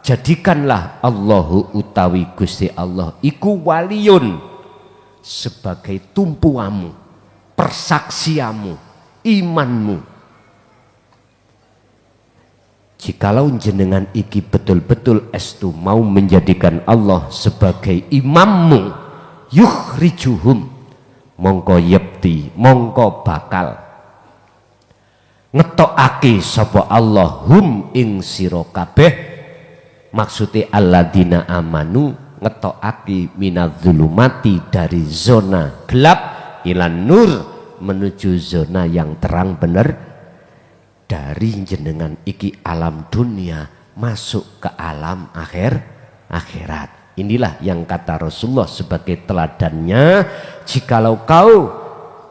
jadikanlah Allahu utawi Gusti Allah iku waliyun sebagai tumpuamu, persaksiamu, imanmu. Jikalau jenengan iki betul-betul estu mau menjadikan Allah sebagai imammu, yukhrijuhum, mongko yepti, mongko bakal ngetokake sapa Allah hum ing sira kabeh, maksude alladzina amanu, ngetokake minadzulumati dari zona gelap ilan nur menuju zona yang terang bener. Dari jenengan iki alam dunia masuk ke alam akhirat. Inilah yang kata Rasulullah sebagai teladannya, jikalau kau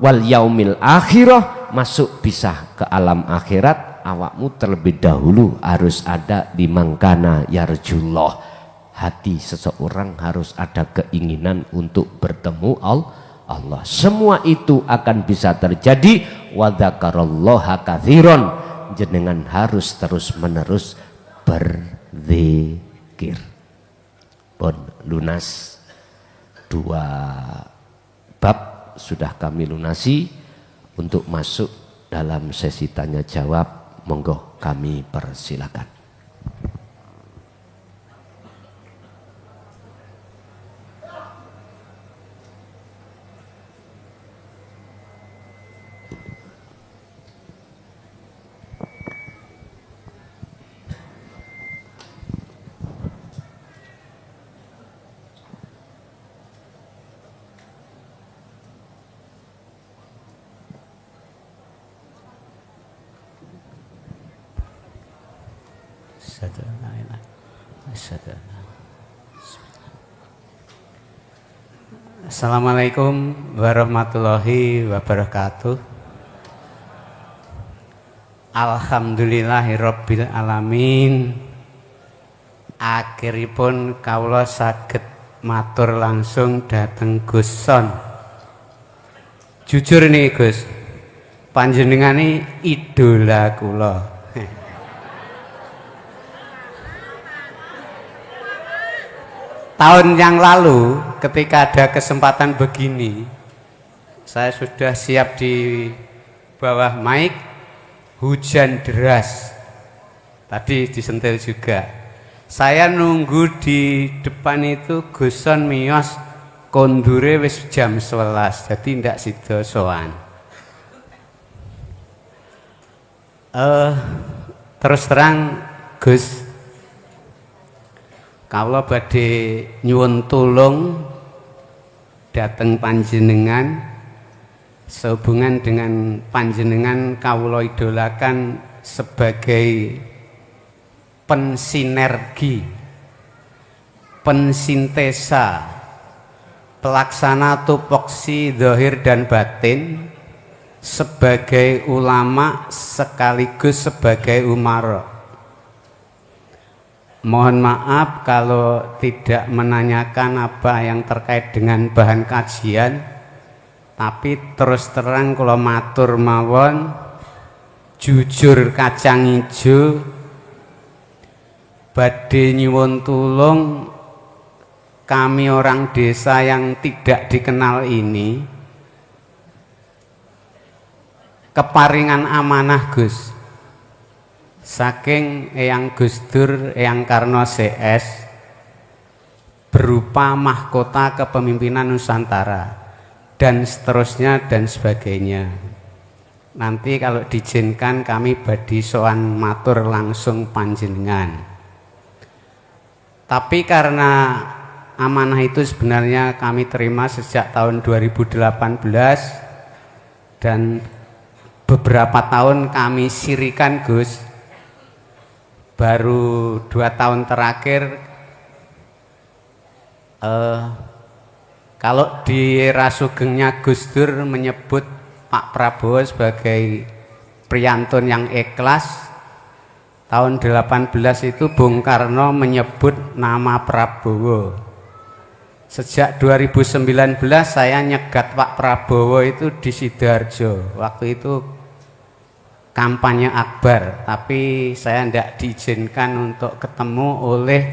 wal yaumil akhirah masuk bisa ke alam akhirat, awakmu terlebih dahulu harus ada di mangkana yarjullah. Hati seseorang harus ada keinginan untuk bertemu Allah. Semua itu akan bisa terjadi wa dzakarallaha katsiran. Jenengan harus terus menerus berzikir. Pun lunas 2 bab sudah kami lunasi. Untuk masuk dalam sesi tanya jawab, monggo kami persilakan. Asyhadu an la ilaha asyhadu an la. Assalamualaikum warahmatullahi wabarakatuh. Alhamdulillahirabbil alamin. Akhiripun kawula saged matur langsung dhateng Gus Son. Jujur nih Gus, panjenengane idola kula. Tahun yang lalu ketika ada kesempatan begini, saya sudah siap di bawah mic, hujan deras. Tadi disentil juga. Saya nunggu di depan itu Gus Son miyos kondure wis jam 11, jadi ndak sida sowan. Terus terang Gus, kawula badhe nyuwun tulung dhateng panjenengan sehubungan dengan panjenengan kawula idolakan sebagai pensinergi, pensintesa, pelaksana tupoksi zahir dan batin sebagai ulama sekaligus sebagai umara. Mohon maaf kalau tidak menanyakan apa yang terkait dengan bahan kajian, tapi terus terang kalau matur mawon jujur kacang ijo badhe nyuwun tulung kami orang desa yang tidak dikenal ini keparingan amanah Gus saking Eyang Gus Dur, Eyang Karno CS berupa mahkota kepemimpinan Nusantara dan seterusnya dan sebagainya. Nanti kalau diizinkan kami badhe sowan matur langsung panjenengan. Tapi karena amanah itu sebenarnya kami terima sejak tahun 2018 dan beberapa tahun kami sirikan Gus. Baru 2 tahun terakhir kalau di era sugengnya Gus Dur menyebut Pak Prabowo sebagai priyantun yang ikhlas. Tahun 18 itu Bung Karno menyebut nama Prabowo. Sejak 2019 saya nyegat Pak Prabowo itu di Sidoarjo. Waktu itu kampanye akbar, tapi saya tidak diizinkan untuk ketemu oleh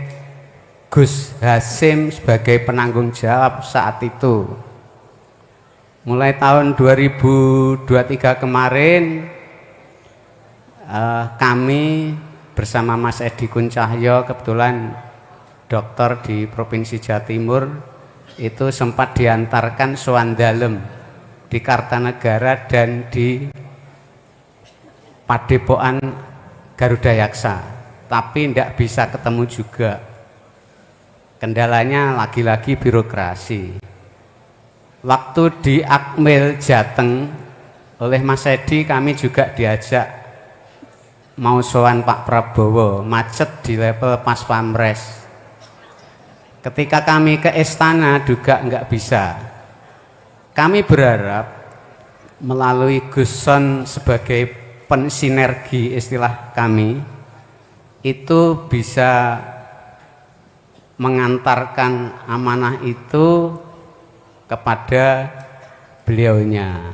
Gus Hasim sebagai penanggung jawab saat itu. Mulai tahun 2023 kemarin kami bersama Mas Edi Kuncahyo, kebetulan dokter di Provinsi Jawa Timur, itu sempat diantarkan sowan dalem di Kartanegara dan di Padepokan Garuda Yaksa, tapi tidak bisa ketemu juga. Kendalanya lagi-lagi birokrasi. Waktu di Akmil Jateng oleh Mas Edi kami juga diajak mau sowan Pak Prabowo, macet di level Pas Pamres. Ketika kami ke istana juga nggak bisa. Kami berharap melalui Gus Son sebagai pensinergi istilah kami itu bisa mengantarkan amanah itu kepada beliaunya.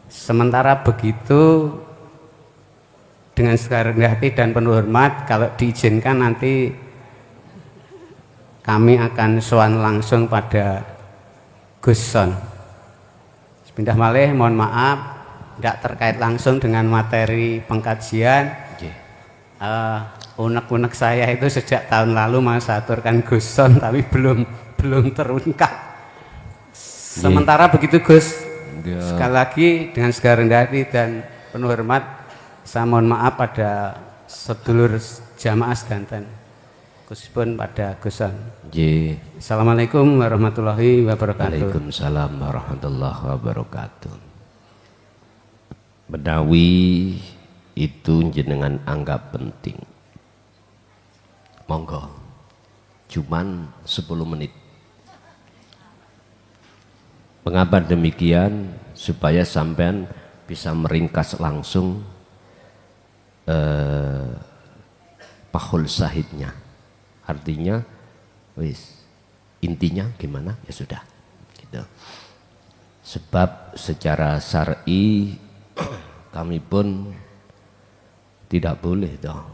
Sementara begitu, dengan segala rendah hati dan penuh hormat, kalau diizinkan nanti kami akan sowan langsung pada Gus Son. Pindah malih, mohon maaf tidak terkait langsung dengan materi pengkajian. Unek-unek saya itu sejak tahun lalu mau saya aturkan Gus Son, tapi belum terungkap. Sementara begitu Gus, sekali lagi dengan segala rendah hati dan penuh hormat, saya mohon maaf pada sedulur jamaah sedanten, khususipun pada Gus Son. Assalamualaikum warahmatullahi wabarakatuh. Waalaikumsalam warahmatullahi wabarakatuh. Menawi itu jenengan anggap penting. Monggo, cuman 10 menit. Mengapa demikian? Supaya sampean bisa meringkas langsung pahul sahidnya. Artinya, intinya gimana? Ya sudah. Gitu. Sebab secara syar'i kami pun tidak boleh dong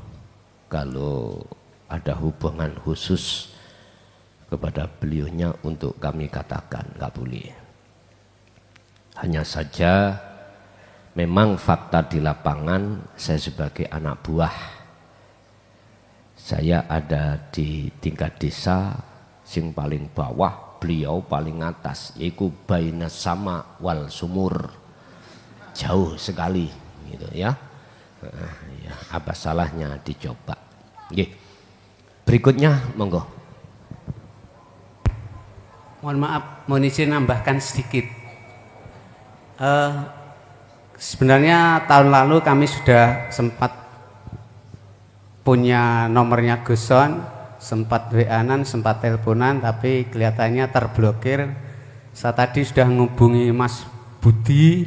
kalau ada hubungan khusus kepada beliaunya untuk kami katakan, nggak boleh. Hanya saja memang fakta di lapangan, saya sebagai anak buah, saya ada di tingkat desa sing paling bawah, beliau paling atas, yaitu baina sama wal sumur, jauh sekali gitu ya. Ya, apa salahnya dicoba. Berikutnya monggo. Mohon maaf, mohon izin nambahkan sedikit. Sebenarnya tahun lalu kami sudah sempat punya nomornya Gus Son, sempat WA-an, sempat teleponan, tapi kelihatannya terblokir. Saya tadi sudah menghubungi Mas Budi,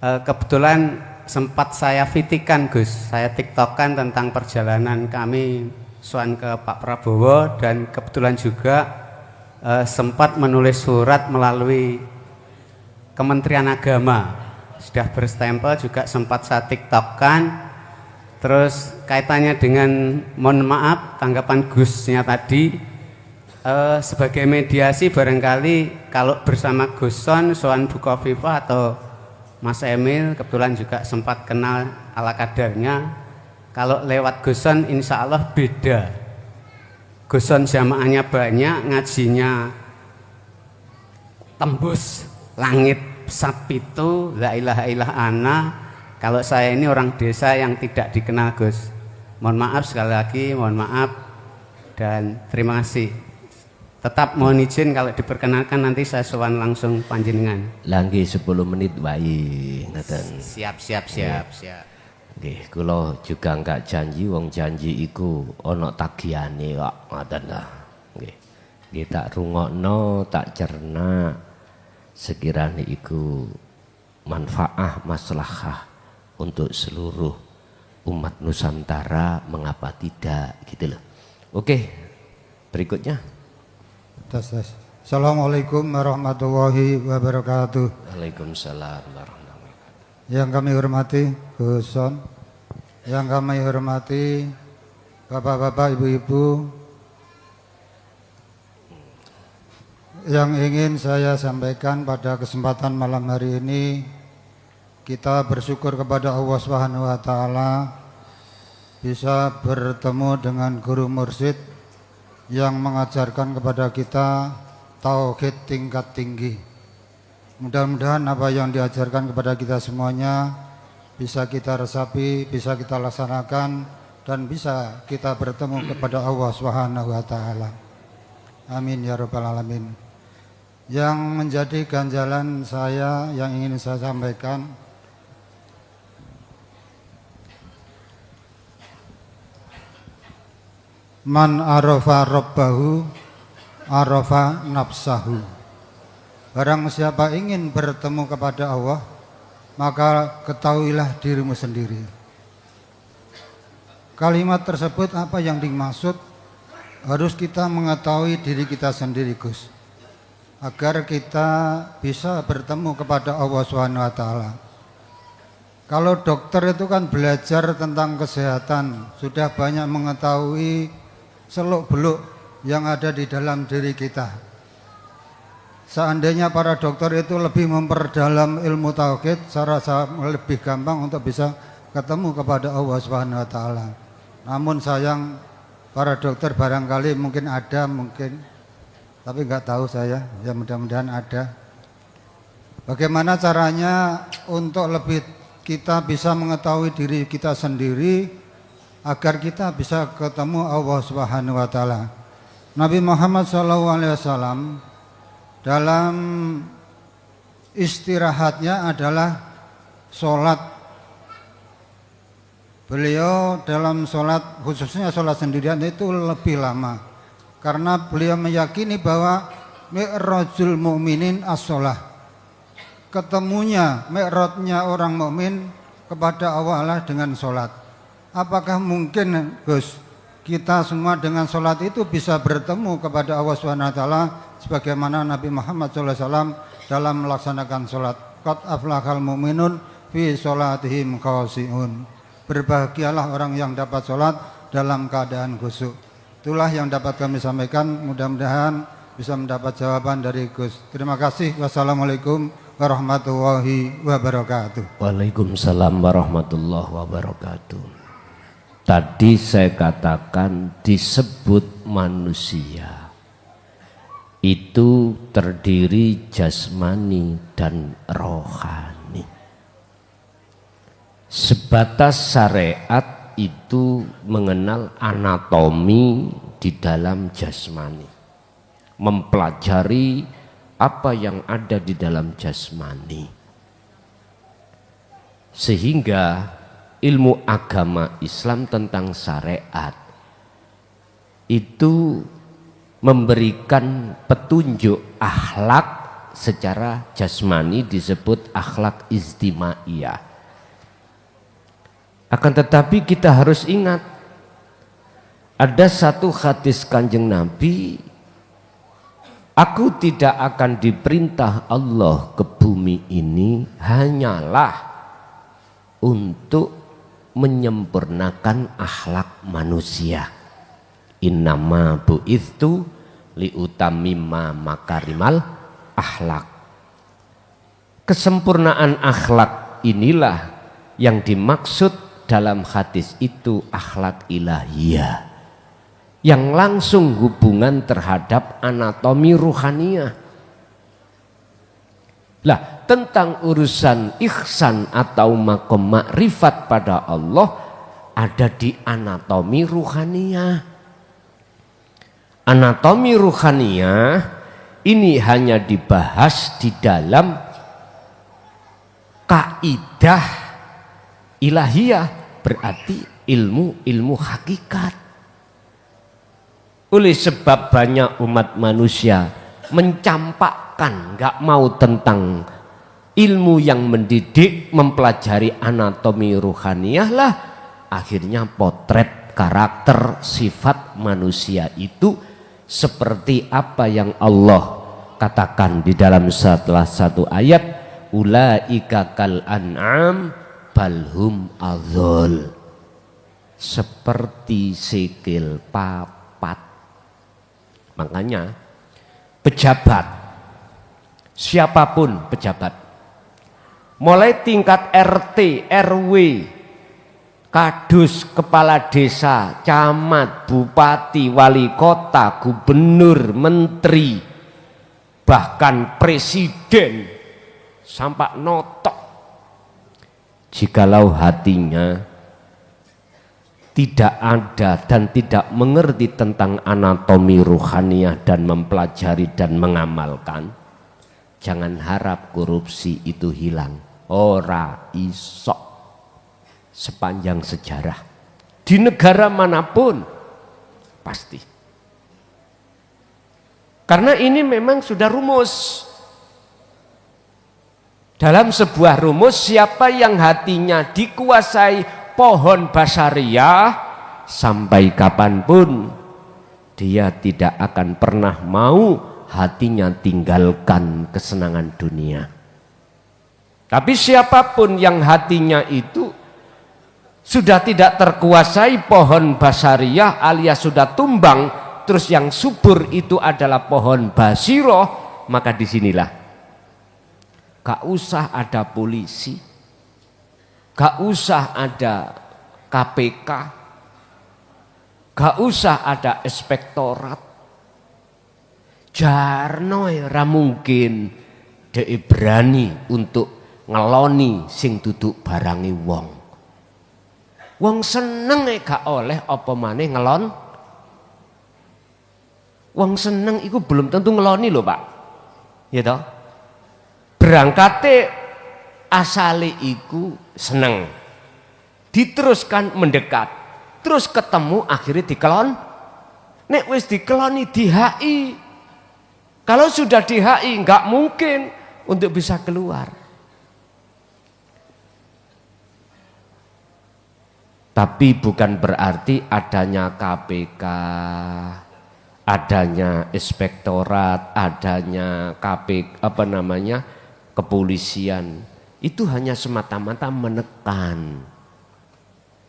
kebetulan sempat saya vitikan Gus, saya tiktokan tentang perjalanan kami soan ke Pak Prabowo, dan kebetulan juga sempat menulis surat melalui Kementerian Agama, sudah berstempel juga sempat saya tiktokkan. Terus kaitannya dengan, mohon maaf tanggapan Gusnya tadi, sebagai mediasi barangkali kalau bersama Gus Son, soan Bukoviva atau Mas Emil, kebetulan juga sempat kenal ala kadarnya. Kalau lewat Gus Son insya Allah beda. Gus Son jamaahnya banyak, ngajinya tembus langit sapitu, la ilaha illallah ana. Kalau saya ini orang desa yang tidak dikenal Gus. Mohon maaf sekali lagi, mohon maaf dan terima kasih. Tetap mohon izin kalau diperkenalkan nanti saya sowan langsung panjenengan. Langgi 10 menit wae ngeten. Siap. Nggih, kula juga enggak janji, wong janji iku ana tagihane kok, ngoten ta. Nggih. Nggih tak rungokno, tak cerna sekiranya iku manfaah maslahah untuk seluruh umat Nusantara, mengapa tidak gitu loh. Oke, berikutnya. Tes. Assalamualaikum warahmatullahi wabarakatuh. Waalaikumsalam warahmatullahi wabarakatuh. Yang kami hormati Gus Son, yang kami hormati bapak-bapak, ibu-ibu, yang ingin saya sampaikan pada kesempatan malam hari ini, kita bersyukur kepada Allah Subhanahu wa taala bisa bertemu dengan guru mursyid yang mengajarkan kepada kita tauhid tingkat tinggi. Mudah-mudahan apa yang diajarkan kepada kita semuanya bisa kita resapi, bisa kita laksanakan, dan bisa kita bertemu kepada Allah Subhanahu wa taala. Amin ya rabbal alamin. Yang menjadi ganjalan saya yang ingin saya sampaikan, man arafa rabbahu arafa nafsahu. Barang siapa ingin bertemu kepada Allah, maka ketahuilah dirimu sendiri. Kalimat tersebut apa yang dimaksud? Harus kita mengetahui diri kita sendiri, Gus, agar kita bisa bertemu kepada Allah Subhanahu wa taala. Kalau dokter itu kan belajar tentang kesehatan, sudah banyak mengetahui seluk-beluk yang ada di dalam diri kita. Seandainya para dokter itu lebih memperdalam ilmu tauhid, saya rasa lebih gampang untuk bisa ketemu kepada Allah Subhanahu wa taala. Namun sayang, para dokter barangkali mungkin ada, mungkin, tapi nggak tahu saya, ya mudah-mudahan ada. Bagaimana caranya untuk lebih kita bisa mengetahui diri kita sendiri agar kita bisa ketemu Allah Subhanahu wa taala. Nabi Muhammad SAW dalam istirahatnya adalah sholat beliau dalam sholat, khususnya sholat sendirian itu lebih lama. Karena beliau meyakini bahwa mi'rajul mu'minin as-sholah. Ketemunya, mi'rajnya orang mukmin kepada Allah dengan sholat. Apakah mungkin Gus, kita semua dengan sholat itu bisa bertemu kepada Allah SWT sebagaimana Nabi Muhammad SAW dalam melaksanakan sholat? Qad aflahal mu'minun fi sholatihim khashi'un. Berbahagialah orang yang dapat sholat dalam keadaan khusyuk. Itulah yang dapat kami sampaikan, mudah-mudahan bisa mendapat jawaban dari Gus. Terima kasih. Wassalamualaikum warahmatullahi wabarakatuh. Waalaikumsalam warahmatullahi wabarakatuh. Tadi saya katakan disebut manusia itu terdiri jasmani dan rohani. Sebatas syariat itu mengenal anatomi di dalam jasmani, mempelajari apa yang ada di dalam jasmani, sehingga ilmu agama Islam tentang syariat itu memberikan petunjuk akhlak secara jasmani, disebut akhlak istimaiyah. Akan tetapi kita harus ingat, ada satu hadis Kanjeng Nabi, aku tidak akan diperintah Allah ke bumi ini hanyalah untuk menyempurnakan akhlak manusia. Innama bu'ithu liutamimma makarimal akhlak. Kesempurnaan akhlak inilah yang dimaksud dalam hadis itu akhlak ilahiyah, yang langsung hubungan terhadap anatomi ruhaniyah. Lah, tentang urusan ihsan atau makom makrifat pada Allah ada di anatomi ruhaniyah. Anatomi ruhaniyah ini hanya dibahas di dalam kaidah ilahiyah, berarti ilmu hakikat. Oleh sebab banyak umat manusia mencampakkan, nggak mau tentang ilmu yang mendidik, mempelajari anatomi ruhaniyah lah, akhirnya potret karakter sifat manusia itu seperti apa yang Allah katakan di dalam salah satu ayat, ulaika kal an'am balhum adzol, seperti sikil papat. Makanya pejabat, siapapun pejabat, mulai tingkat RT, RW, kadus, kepala desa, camat, bupati, wali kota, gubernur, menteri, bahkan presiden, sampai notok, jikalau hatinya tidak ada dan tidak mengerti tentang anatomi ruhaniyah dan mempelajari dan mengamalkan, jangan harap korupsi itu hilang. Ora iso sepanjang sejarah di negara manapun pasti, karena ini memang sudah rumus. Dalam sebuah rumus, siapa yang hatinya dikuasai pohon basariyah, sampai kapanpun dia tidak akan pernah mau hatinya tinggalkan kesenangan dunia. Tapi siapapun yang hatinya itu sudah tidak terkuasai pohon basariyah alias sudah tumbang, terus yang subur itu adalah pohon basiroh, maka disinilah gak usah ada polisi, gak usah ada KPK, gak usah ada inspektorat. Jarno ora mungkin dhek berani untuk ngeloni sing duduk barangi wong. Wong seneng gak oleh apa maneh ngelon. Wong seneng iku belum tentu ngeloni lho, Pak. Ya toh? Berangkate asale iku seneng. Diteruskan mendekat. Terus ketemu akhirnya dikelon. Nek wis dikeloni di HI. Kalau sudah di HI nggak mungkin untuk bisa keluar. Tapi bukan berarti adanya KPK, adanya inspektorat, adanya kepolisian. Itu hanya semata-mata menekan.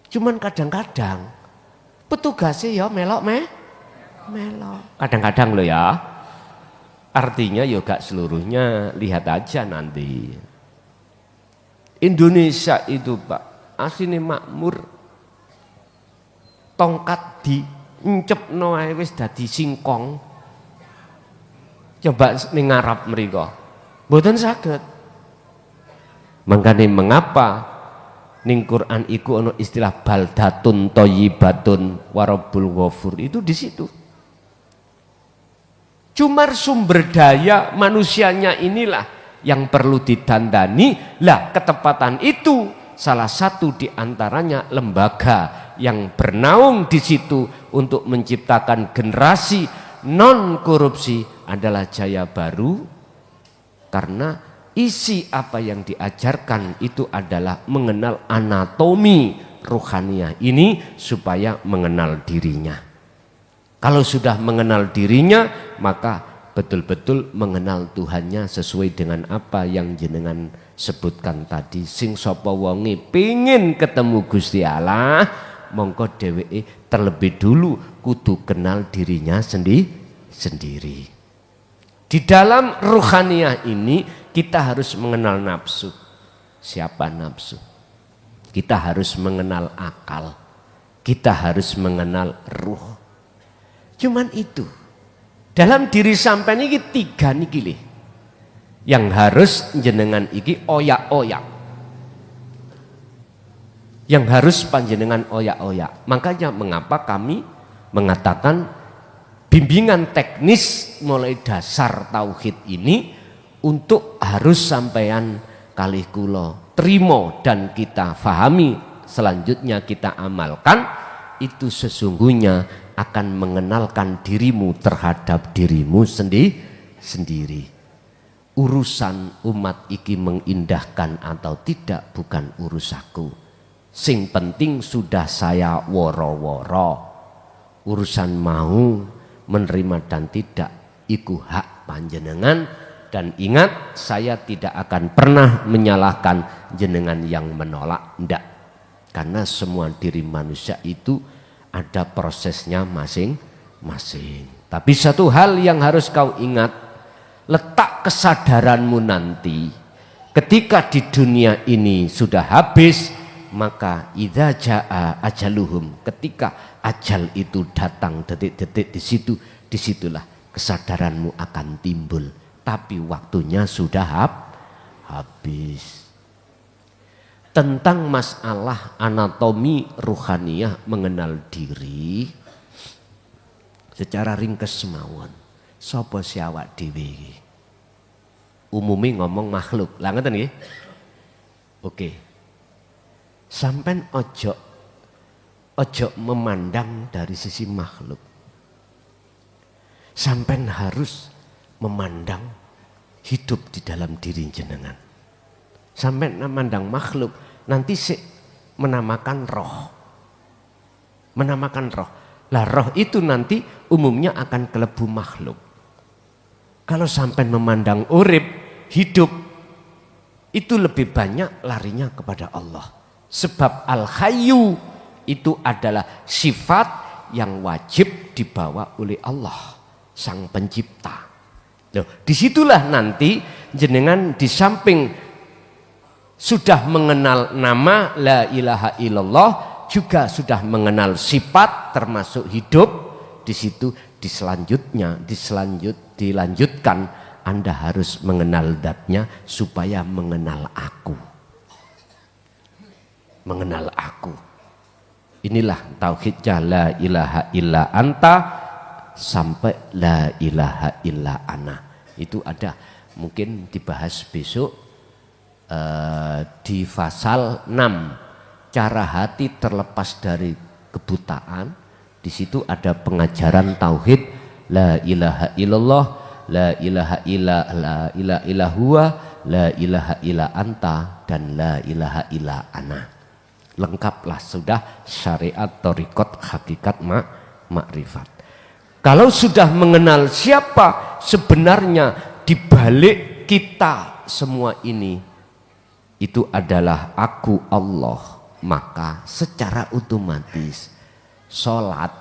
Cuman kadang-kadang petugasnya ya melok. Kadang-kadang loh ya. Artinya ya gak seluruhnya, lihat aja nanti. Indonesia itu Pak, aslinya makmur. Tongkat diencepno ae wis dadi singkong. Coba ning ngarep mriku. Mboten saged. Mangkane mengapa ning Quran iku ana istilah baldatun thayyibatun warabbul ghafur, itu di situ. Cuma sumber daya manusianya inilah yang perlu ditandani. Lah ketepatan itu salah satu di antaranya lembaga yang bernaung di situ untuk menciptakan generasi non korupsi adalah Jaya Baru, karena isi apa yang diajarkan itu adalah mengenal anatomi ruhaniah ini supaya mengenal dirinya. Kalau sudah mengenal dirinya, maka betul-betul mengenal Tuhannya sesuai dengan apa yang jenengan sebutkan tadi. Sing sapa wonge pengin ketemu Gusti Allah, mongko dheweke terlebih dulu kudu kenal dirinya sendiri. Di dalam ruhaniah ini kita harus mengenal nafsu. Siapa nafsu? Kita harus mengenal akal. Kita harus mengenal ruh. Cuman itu. Dalam diri sampean iki tiga niki lho. Yang harus jenengan iki oyak-oyak. Yang harus panjenengan oyak-oyak. Makanya mengapa kami mengatakan bimbingan teknis mulai dasar tauhid ini untuk harus sampean kalih kula trimo dan kita fahami, selanjutnya kita amalkan, itu sesungguhnya akan mengenalkan dirimu terhadap dirimu sendiri. Urusan umat iki mengindahkan atau tidak bukan urusaku. Sing penting sudah saya woro-woro. Urusan mau menerima dan tidak iku hak panjenengan, dan ingat saya tidak akan pernah menyalahkan jenengan yang menolak, ndak. Karena semua diri manusia itu ada prosesnya masing-masing. Tapi satu hal yang harus kau ingat, letak kesadaranmu nanti ketika di dunia ini sudah habis, maka idza jaa ajaluhum, ketika ajal itu datang detik-detik disitulah kesadaranmu akan timbul. Tapi waktunya sudah habis. Tentang masalah anatomi ruhaniah mengenal diri secara ringkes mawon. Sapa si awak dhewe iki? Umume ngomong makhluk. Lah ngoten nggih? Oke. Sampai ojo memandang dari sisi makhluk. Sampai harus memandang hidup di dalam diri jenengan. Sampai memandang makhluk, nanti menamakan roh. Menamakan roh. Lah roh itu nanti umumnya akan kelebu makhluk. Kalau sampai memandang urip, hidup, itu lebih banyak larinya kepada Allah. Sebab al-hayyu itu adalah sifat yang wajib dibawa oleh Allah, sang pencipta. Loh, disitulah nanti jenengan di samping sudah mengenal nama la ilaha illallah, juga sudah mengenal sifat termasuk hidup. Di situ dilanjutkan Anda harus mengenal zatnya supaya mengenal aku. Mengenal aku. Inilah tauhidnya la ilaha illa anta sampai la ilaha illa ana. Itu ada, mungkin dibahas besok di pasal 6 cara hati terlepas dari kebutaan, di situ ada pengajaran tauhid, la ilaha illallah, la ilaha illa la ilaha illa huwa, la ilaha illa anta, dan la ilaha illa ana. Lengkaplah sudah syariat, thariqat, hakikat, makrifat. Kalau sudah mengenal siapa sebenarnya di balik kita semua ini, itu adalah aku Allah, maka secara otomatis sholat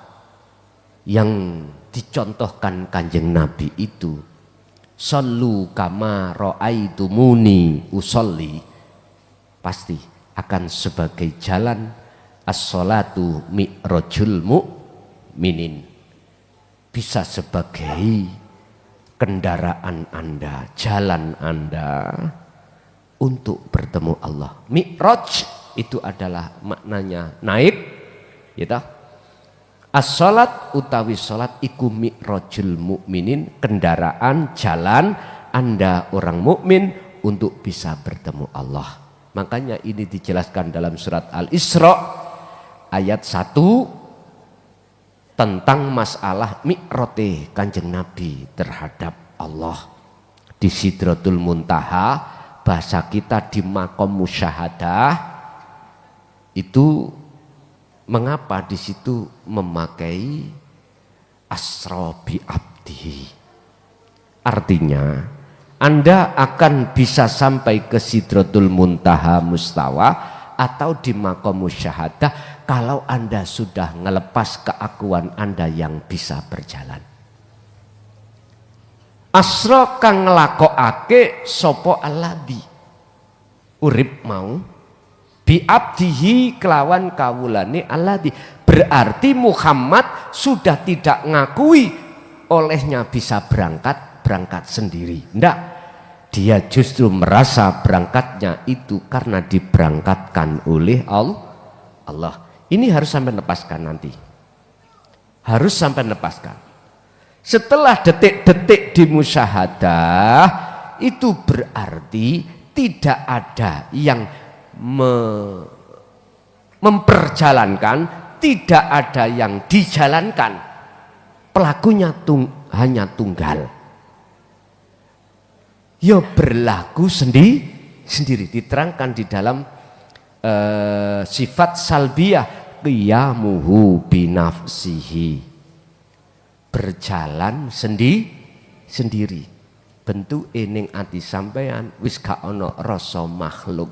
yang dicontohkan Kanjeng Nabi itu, shollu kama ra'aitumuni usolli, pasti akan sebagai jalan as-sholatu mi'rajul mu'minin, bisa sebagai kendaraan Anda, jalan Anda untuk bertemu Allah. Mi'raj itu adalah maknanya naik, gitu. As-sholat utawi sholat iku mi'rajul mu'minin, kendaraan jalan Anda orang mukmin untuk bisa bertemu Allah. Makanya ini dijelaskan dalam surat Al-Isra ayat 1 tentang masalah mi'rote Kanjeng Nabi terhadap Allah di Sidratul Muntaha, bahasa kita di makom musyahadah. Itu mengapa di situ memakai asra bi abdi, artinya Anda akan bisa sampai ke Sidratul Muntaha Mustawa atau di makom musyahadah kalau Anda sudah ngelepas keakuan Anda yang bisa berjalan. Asra kang nglakokake sapa alladzi urip mau bi abdihi kelawan kawulane alladzi, berarti Muhammad sudah tidak ngakui olehnya bisa berangkat sendiri. Enggak, dia justru merasa berangkatnya itu karena diberangkatkan oleh Allah. Ini harus sampai lepaskan nanti. Harus sampai lepaskan. Setelah detik-detik di musyahadah, itu berarti tidak ada yang memperjalankan, tidak ada yang dijalankan. Pelakunya hanya tunggal. Ya berlaku sendiri, diterangkan di dalam sifat salbiyah, qiyamuhu binafsihi, berjalan sendiri. Bentuk ening ati sampean wis gak ana rasa makhluk.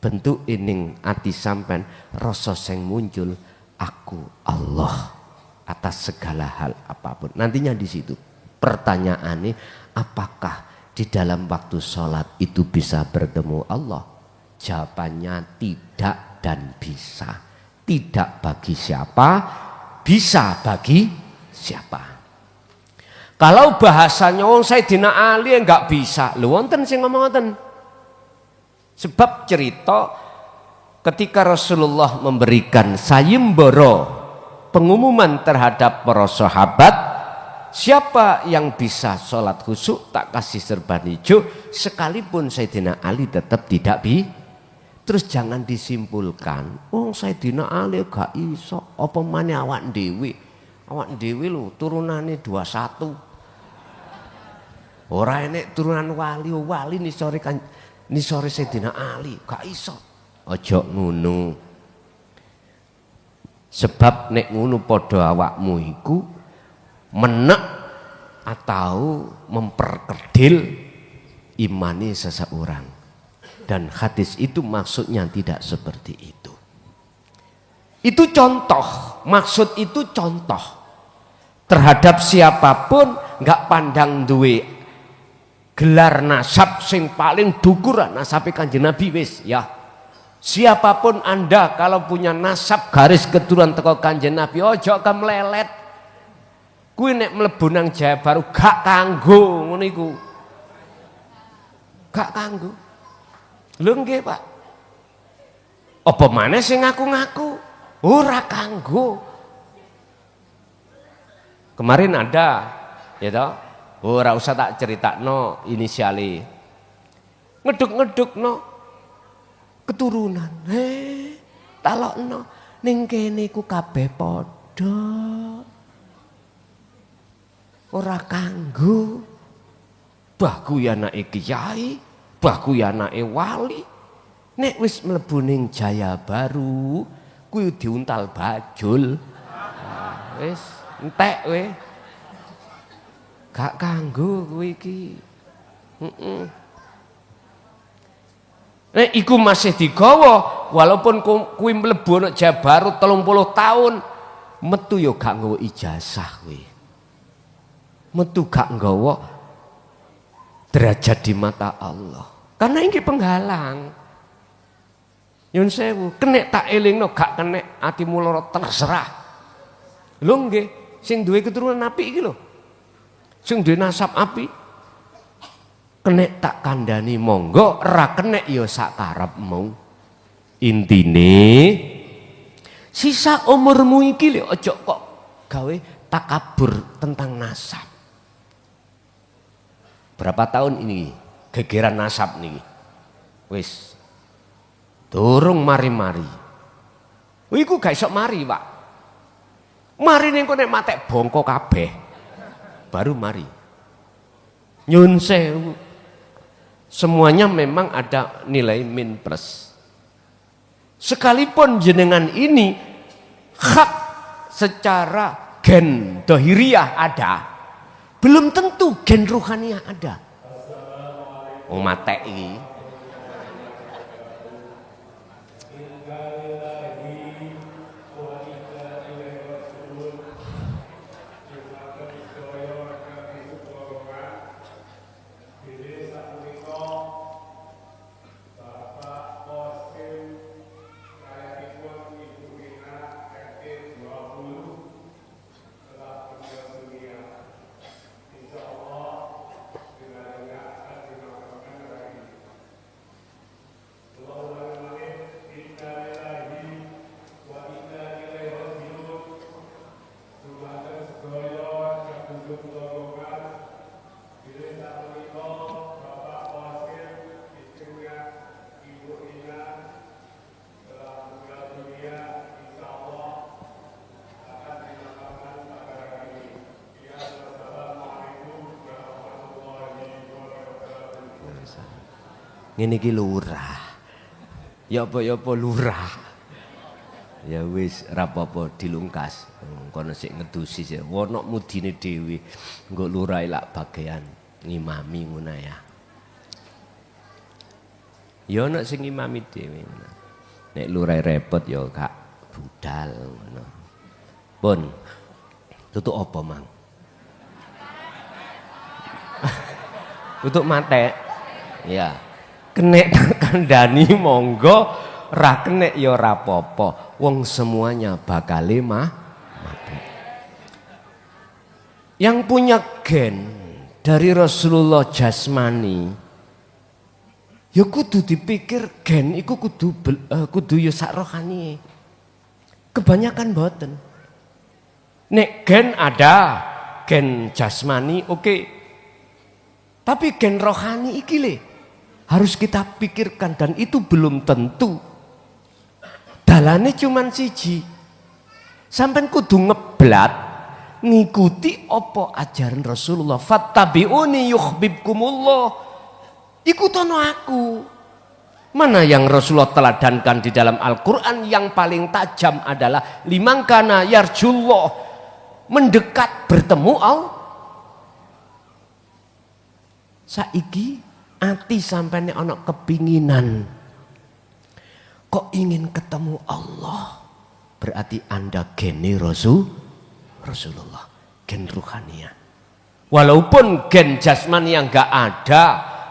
Bentuk ening ati sampean rasa sing muncul aku Allah atas segala hal apapun. Nantinya di situ pertanyaannya, apakah di dalam waktu sholat itu bisa bertemu Allah? Jawabannya tidak dan bisa. Tidak bagi siapa, bisa bagi siapa. Kalau bahasanya wong Sayyidina Ali enggak bisa, lho wonten sing ngomong ngoten. Sebab cerita ketika Rasulullah memberikan sayembara pengumuman terhadap para sahabat, siapa yang bisa sholat khusyuk tak kasih serban hijau, sekalipun Sayyidina Ali tetap tidak bisa. Terus jangan disimpulkan, oh Sayyidina Ali gak iso, apa maneh awak dhewe. Awak dhewe lho turunane 21. Ora enek turunan wali nisore Sayyidina Ali, gak iso. Aja ngono. Sebab nek ngono padha awakmu iku menek atau memperkerdil imani seseorang. Dan hadis itu maksudnya tidak seperti itu. Itu contoh, maksud itu contoh. Terhadap siapapun gak pandang duwe gelar nasab sing paling dhukur nasabe Kanjeng Nabi wis ya. Siapapun Anda kalau punya nasab garis keturunan teko Kanjeng Nabi, ojo kemlelet. Kuwi nek mlebu nang Jaya Baru gak kanggo ngono iku. Gak kanggo. Lho nggih, Pak. Apa maneh sing ngaku-ngaku? Ora kanggo. Kemarin ada, ya toh? Ora usah tak critakno inisiale. Ngeduk-ngedukno keturunan. talokno ning kene iku kabeh padha. Ora kanggo bah kuwi anake kiai, bah kuwi anake wali. Nek wis mlebu ning Jaya Baru, kuwi diuntal bajul. Wis entek we. Gak kanggo kuwi iki. Nek iku masih digawa, walaupun kuwi mlebu nek Jaya Baru 30 tahun, metu yo gak nggawa ijazah kuwi. Metu gak nggawa derajat di mata Allah. Karena ini penghalang. Nyun sewu, kenek tak elingno gak kenek atimu lara terserah. Lho nggih, sing duwe keturunan apik iki lho. Sing duwe nasab apik. Kenek tak kandhani monggo, ora kenek ya sak karepmu. Intine sisa umurmu iki lho aja kok gawe takabur tentang nasab. Berapa tahun ini gegeran nasab niki? Wis durung mari-mari. Iku gak iso mari, Pak. Mari ning kene matek bongko kabeh. Baru mari. Nyun sewu. Semuanya memang ada nilai min plus. Sekalipun jenengan ini hak secara gen dohiriyah ada, belum tentu gen ruhaniah ada. Oh matek iki. Ngene iki lurah. Ya apa lurah. Ya wis ora apa-apa dilungkas. Kono sik ngedusi sik. Wono mudine dhewe. Engko lurah lak bagian ngimami ngono ya. Ya nek sing ngimami dhewe. Nek lurah repot ya gak budal ngono. Pun tutuk apa, Mang? Tutuk mate. Ya. Kenek kandhani monggo, ra kenek ya ora apa-apa. Wong semuanya bakal mati. Yang punya gen dari Rasulullah jasmani, ya kudu dipikir gen iku kudu ya sak rohani. Kebanyakan boten. Nek gen ada, gen jasmani oke. Tapi gen rohani iki le harus kita pikirkan dan itu belum tentu. Dalane cuman siji. Sampeyan kudu ngeblat ngikuti apa ajaran Rasulullah. Fattabi'uni yuhibbukumullah. Ikutono aku. Mana yang Rasulullah teladankan di dalam Al-Qur'an yang paling tajam adalah liman kana yarjullah, mendekat bertemu Allah. Saiki ati sampai ana kepinginan kok ingin ketemu Allah, berarti Anda gene Rasulullah, gen ruhaniah. Walaupun gen jasmani yang enggak ada,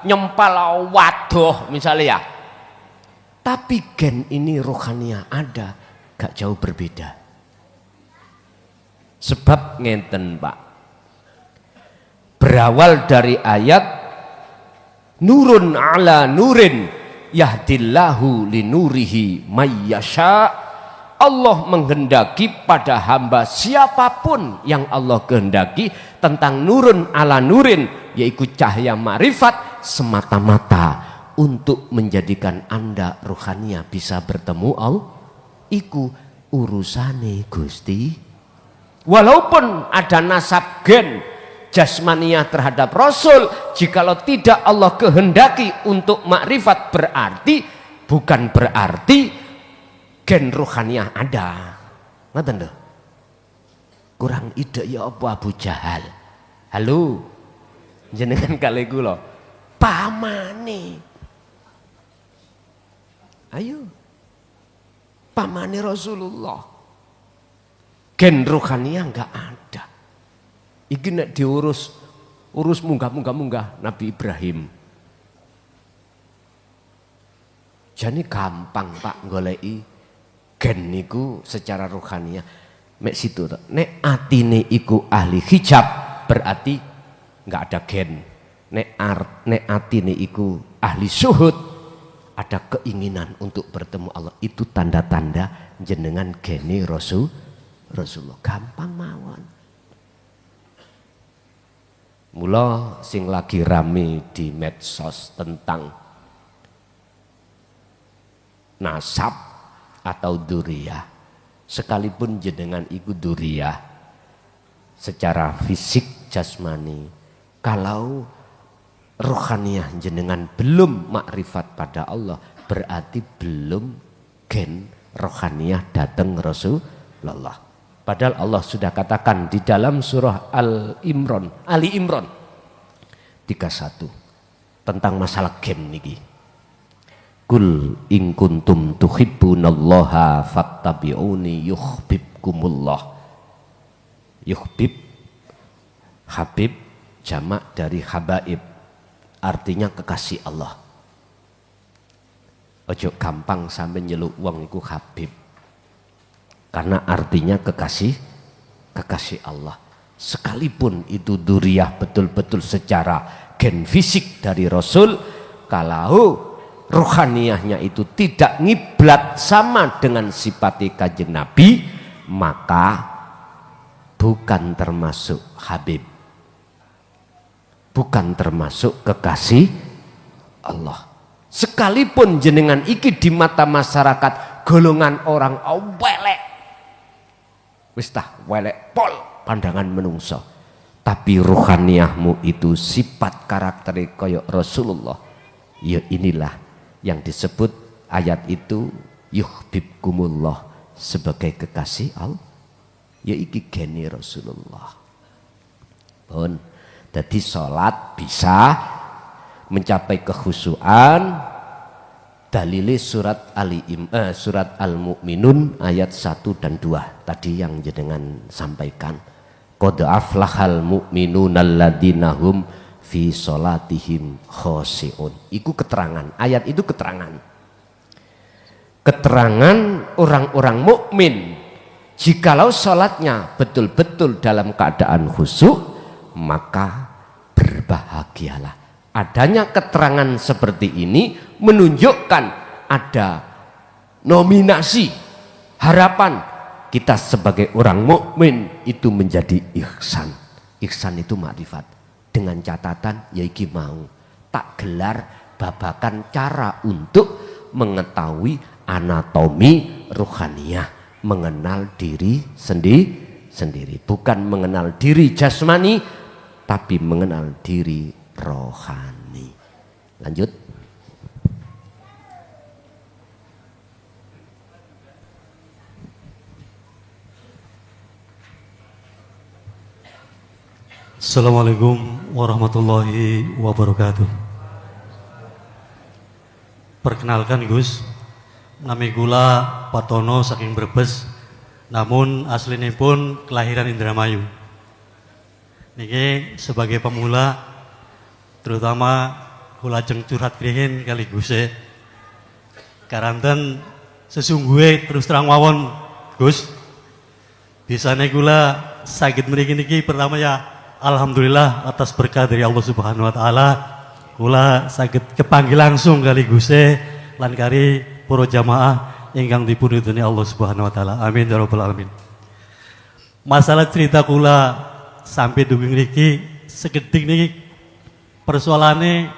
nyempal waduh misalnya ya, tapi gen ini ruhaniah ada, gak jauh berbeda. Sebab ngenten Pak, berawal dari ayat nurun ala nurin yahdillahu linurihi mayyasha. Allah menghendaki pada hamba siapapun yang Allah kehendaki tentang nurun ala nurin, yaitu cahaya marifat, semata-mata untuk menjadikan Anda ruhaniah bisa bertemu iku urusane Gusti. Walaupun ada nasab gen jasmaniah terhadap Rasul, jikalau tidak Allah kehendaki untuk makrifat, bukan berarti gen ruhaniah ada. Ngoten lho. Kurang ide ya apa Abu Jahal. Halo. Jenengan kali kula pamane. Ayo. Pamane Rasulullah. Gen ruhaniah enggak ada. Iki nek diurus munggah Nabi Ibrahim. Jane gampang Pak goleki gen niku secara rohaniah. Mek situ to. Nek atine iku ahli hijab berarti enggak ada gen. Nek atine iku ahli syuhud, ada keinginan untuk bertemu Allah. Itu tanda-tanda jenengan gene Rasulullah. Gampang mawon. Mula sing lagi rame di medsos tentang nasab atau duriyah, sekalipun jenengan iku duriyah secara fisik jasmani, kalau rohaniah jenengan belum makrifat pada Allah, berarti belum gen rohaniah datang Rasulullah. Padahal Allah sudah katakan di dalam surah Ali Imran 31 tentang masalah gen niki. Kul in kuntum tuhibbunallaha fattabi'uni yuhibbukumullah. Yuhbib, habib jamak dari habaib, artinya kekasih Allah. Ojo gampang sampai nyeluk wong iku habib, karena artinya kekasih Allah. Sekalipun itu duriyah betul-betul secara gen fisik dari Rasul, kalau rohaniahnya itu tidak ngiblat sama dengan sifat kanjeng Nabi, maka bukan termasuk habib, bukan termasuk kekasih Allah. Sekalipun jenengan iki di mata masyarakat golongan orang welek, wis tah welek pol pandangan menungso, tapi rohaniahmu itu sifat karakter koyok Rasulullah, ya inilah yang disebut ayat itu yuhibbukumullah, sebagai kekasih Allah. Ya iki geni Rasulullah. Pun jadi salat bisa mencapai kekhusyuan. Dalile surat surat Al-Mu'minun ayat 1 dan 2 tadi yang jenengan sampaikan. Qad aflahal mu'minuna alladzina hum fi sholatihim khoshi'un. Iku keterangan, ayat itu keterangan orang-orang mukmin. Jikalau sholatnya betul-betul dalam keadaan khusyuk, maka berbahagialah. Adanya keterangan seperti ini menunjukkan ada nominasi harapan kita sebagai orang mukmin itu menjadi ihsan. Ihsan itu makrifat, dengan catatan ya iki mau tak gelar babakan cara untuk mengetahui anatomi rohaniah, mengenal diri sendiri, bukan mengenal diri jasmani, tapi mengenal diri rohani. Lanjut. Assalamualaikum warahmatullahi wabarakatuh. Perkenalkan Gus, nami kula Patono saking Brebes, namun aslinipun kelahiran Indramayu. Niki sebagai pemula, terutama kula jeng curhat kringin kali Guse. Karanten sesungguhnya terus terang mawon Gus. Bisane kula sakit mriki niki pertama ya alhamdulillah atas berkah dari Allah Subhanahu wa taala. Kula sakit kepanggil langsung kali Guse lan kari para jamaah ingkang dipunridhani Allah Subhanahu wa taala. Amin ya rabbal alamin. Masalah cerita kula sampai duging niki sekedhik niki persoalane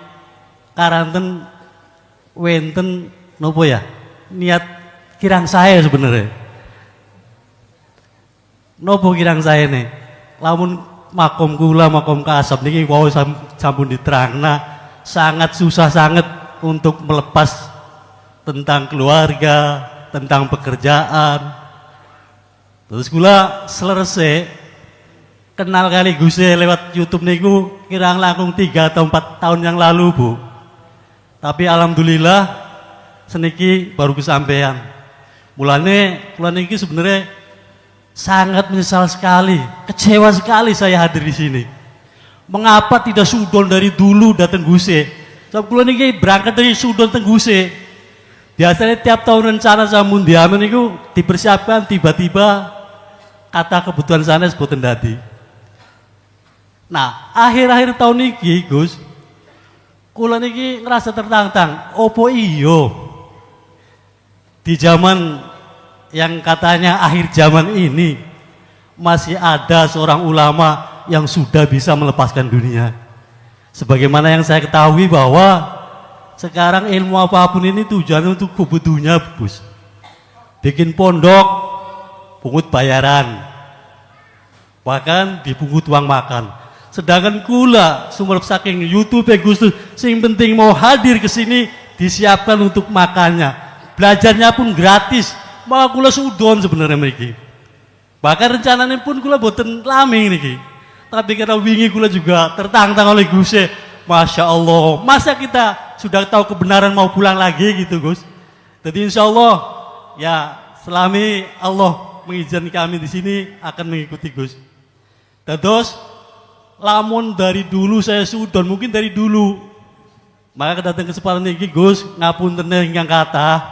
karanten wenten nopo ya? Niat kirang saya sebenarnya. Nopo kirang saya nih, lamun makom kula makom kasab niki wau sampun diterangna sangat susah sangat untuk melepas tentang keluarga, tentang pekerjaan. Terus kula selesai kenal kali Gusti lewat YouTube niku kirang langkung 3 atau 4 tahun yang lalu, Bu. Tapi alhamdulillah seniki baru kesampaian. Mulane kula niki sebenarnya sangat menyesal sekali, kecewa sekali saya hadir di sini. Mengapa tidak sudon dari dulu datang Guse? Sebab kula niki berangkat dari sudon teng Guse. Biasanya tiap tahun rencana sampun diamen niku dipersiapkan, tiba-tiba kata kebutuhan sanes boten dadi. Nah, akhir-akhir tahun niki, Gus, kula niki ngerasa tertantang, opo iyo di zaman yang katanya akhir zaman ini masih ada seorang ulama yang sudah bisa melepaskan dunia. Sebagaimana yang saya ketahui bahwa sekarang ilmu apapun ini tujuannya untuk kebutuhannya, Bus. Bikin pondok, pungut bayaran, bahkan dipungut uang makan. Sedangkan kula sumber saking YouTube Gus, sing penting mau hadir ke sini disiapkan untuk makannya, belajarnya pun gratis. Maka kula sudon sebenarnya mriki. Bahkan rencananya pun kula boten lami niki. Tapi karena wingi kula juga tertantang oleh Gusti. Masya Allah, masa kita sudah tahu kebenaran mau pulang lagi gitu, Gus. Jadi insya Allah ya selami Allah mengizinkan kami di sini akan mengikuti Gus. Terus lamun dari dulu saya sudon, mungkin dari dulu. Maka datang kesempatan ini Gus ngapunten ingkang kata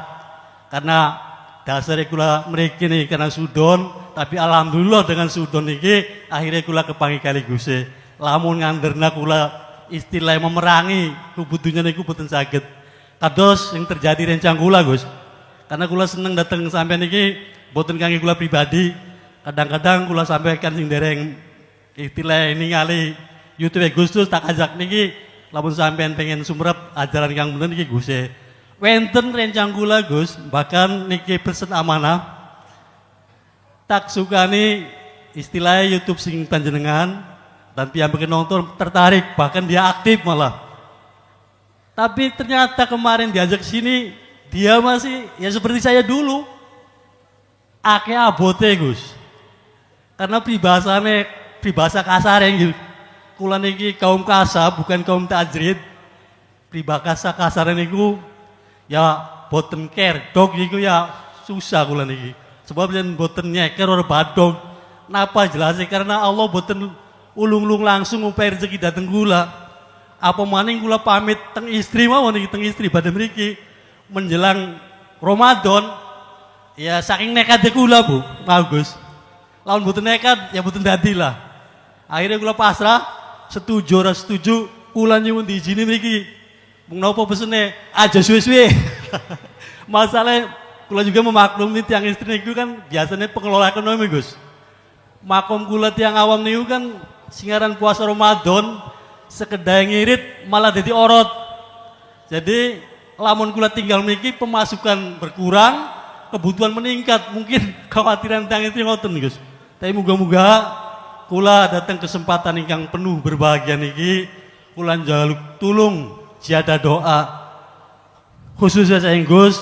karena dasar kula mriki nih karena sudon, tapi alhamdulillah dengan sudon niki akhirnya kula kepangi kali Gusti. Lamun nganderna kula istilah memerangi kebutuhannya niku boten saged. Kados yang terjadi rencang kula, Gus. Karena kula seneng datang sampean niki boten kangge kula pribadi. Kadang-kadang kula sampaikan sing dereng istilah ningali YouTube Gus tak ajak niki lamun sampean pengen sumrep ajaran kang bener niki Gusti. Wenten rencang kula Gus, bahkan niki pesen amanah. Tak sukani istilah YouTube sing panjenengan dan piyambake nonton tertarik, bahkan dia aktif malah. Tapi ternyata kemarin diajak sini dia masih ya seperti saya dulu. Ake abote Gus. Karena pribahasa kasar yang kula niki kaum kasar bukan kaum tajrid. Pribahasa kasar niku ya boten care dog niku ya susah kula niki. Sebab yen boten nyeker ora badog. Napa jelasnya karena Allah boten ulung-ulung langsung ngupai rezeki dateng kula. Apa maning kula pamit teng istri mawon niki teng istri badhe mriki menjelang Ramadan ya saking nekatnya kula Bu, bagus. Lawan boten nekat ya boten dadi lah. Akhirnya kula pasrah, setuju ora setuju kula nyuwun diizini mriki. Mung napa pesene aja suwe-suwe. Masalah kula juga memaklumi tiang istri niku kan biasanya pengelola ekonomi Gus. Makom kula tiang awam niku kan singaran puasa Ramadan sekedar ngirit malah jadi orot. Jadi lamun kula tinggal mriki pemasukan berkurang, kebutuhan meningkat. Mungkin khawatiran tiang istri ngoten Gus. Tapi muga-muga kula datang kesempatan ingkang penuh berbahagia niki kula njaluk tulung jiada doa khususnya saya Gus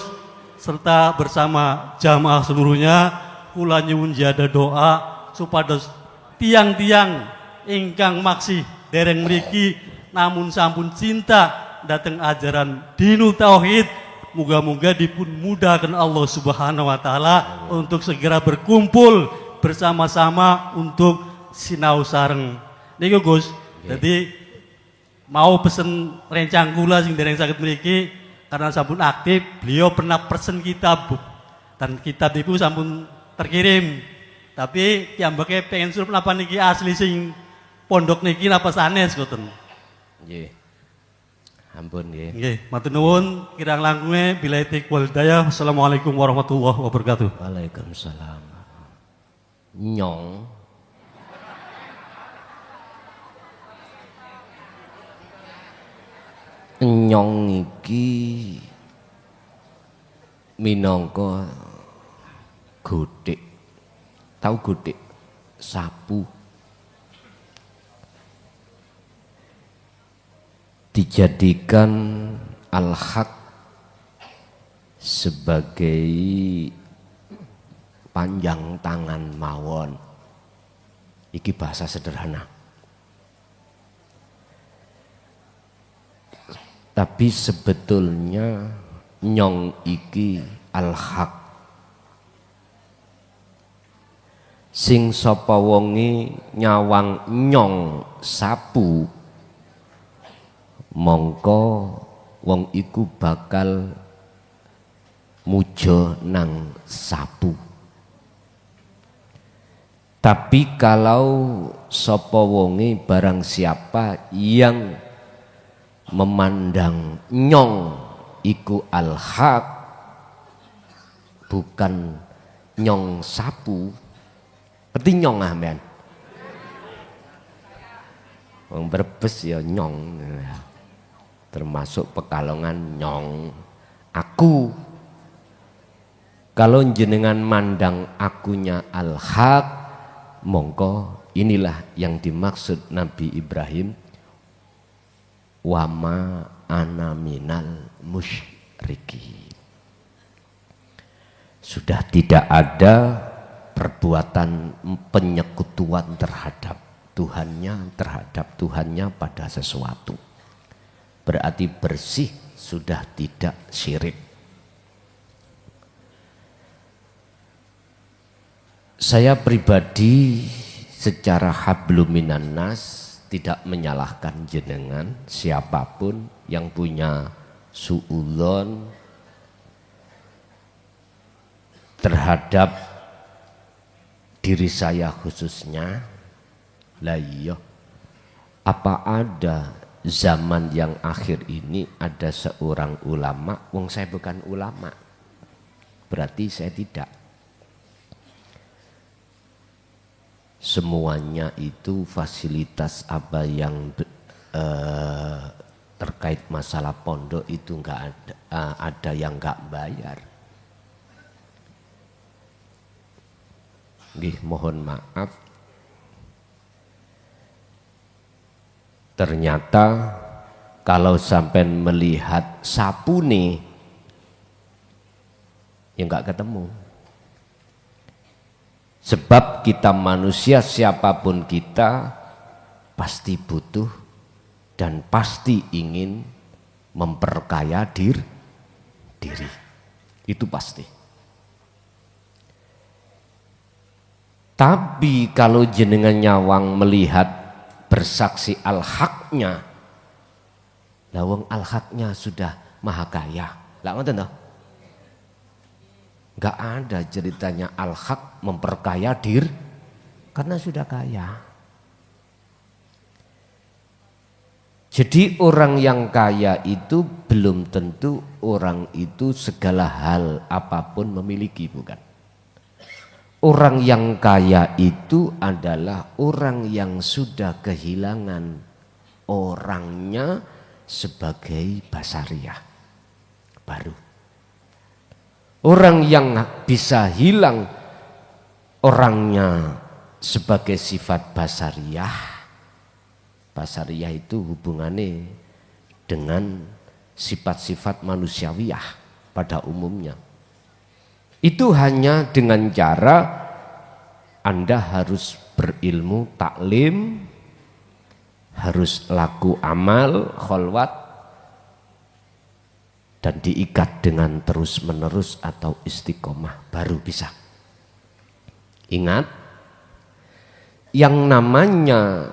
serta bersama jamaah seluruhnya kula nyuwun jiada doa supados tiang-tiang ingkang maksih dereng mriki namun sampun cinta dateng ajaran dinu tauhid muga-muga dipun mudahkan Allah Subhanahu wa taala untuk segera berkumpul bersama-sama untuk sinau sareng niku Gus. Jadi mau pesen rencang kula sing dereng saged mriki karena sampun aktif, beliau pernah pesen kitab Bu. Dan kitab itu sampun terkirim. Tapi piyambake pengen suruh napa niki asli sing pondok niki napa sanes ngoten. Nggih. Ampun nggih. Nggih, matur nuwun kirang langkunge billahi taufiq wal hidayah. Wassalamualaikum warahmatullahi wabarakatuh. Waalaikumsalam. Nyong nyong iki minangka Godik. Tahu godik? Sapu. Dijadikan al-haq sebagai panjang tangan mawon. Iki bahasa sederhana. Tapi sebetulnya nyong iki al-haq. Sing sapa wonge nyawang nyong sapu, mongko wong iku bakal muja nang sapu. Tapi kalau sapa wonge barang siapa yang memandang nyong iku al-haq, bukan nyong sapu, berarti nyong amen. Wong Brebes ya nyong, termasuk Pekalongan nyong aku. Kalau jenengan mandang akunya al-haq, mongko inilah yang dimaksud Nabi Ibrahim, wama ana minal musyrikin. Sudah tidak ada perbuatan penyekutuan terhadap Tuhannya pada sesuatu. Berarti bersih, sudah tidak syirik. Saya pribadi secara habluminan nas tidak menyalahkan jenengan, siapapun yang punya suudzon terhadap diri saya khususnya. Lah iya, apa ada zaman yang akhir ini ada seorang ulama, wong saya bukan ulama, berarti saya tidak. Semuanya itu fasilitas apa yang terkait masalah pondok itu enggak ada yang enggak bayar. Nggih, mohon maaf. Ternyata kalau sampai melihat sapu nih, ya enggak ketemu. Sebab kita manusia, siapapun kita pasti butuh dan pasti ingin memperkaya diri. Itu pasti. Tapi kalau jenengan nyawang melihat bersaksi al-haqnya, lawang al-haqnya sudah maha kaya. Lah ngoten toh? Enggak ada ceritanya al-haq memperkaya diri karena sudah kaya. Jadi orang yang kaya itu belum tentu orang itu segala hal apapun memiliki, bukan. Orang yang kaya itu adalah orang yang sudah kehilangan orangnya sebagai basariah baru. Orang yang bisa hilang orangnya sebagai sifat basariah. Basariah itu hubungannya dengan sifat-sifat manusiawiyah pada umumnya. Itu hanya dengan cara Anda harus berilmu taklim, harus laku amal, kholwat, dan diikat dengan terus menerus atau istiqomah baru bisa. Ingat, yang namanya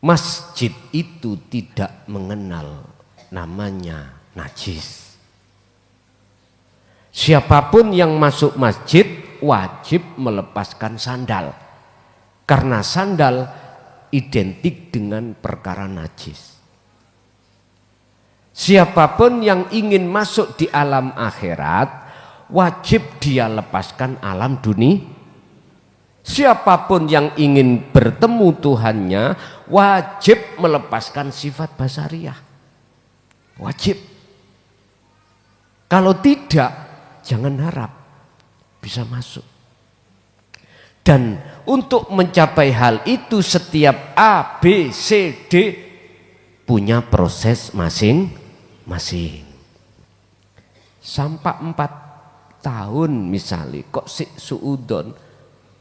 masjid itu tidak mengenal namanya najis. Siapapun yang masuk masjid wajib melepaskan sandal, karena sandal identik dengan perkara najis. Siapapun yang ingin masuk di alam akhirat wajib dia lepaskan alam dunia. Siapapun yang ingin bertemu Tuhannya wajib melepaskan sifat basariah. Wajib. Kalau tidak, jangan harap. bisa masuk. Dan untuk mencapai hal itu setiap A, B, C, D punya proses masing-masing. Sampai 4 tahun misalnya kok si suudon,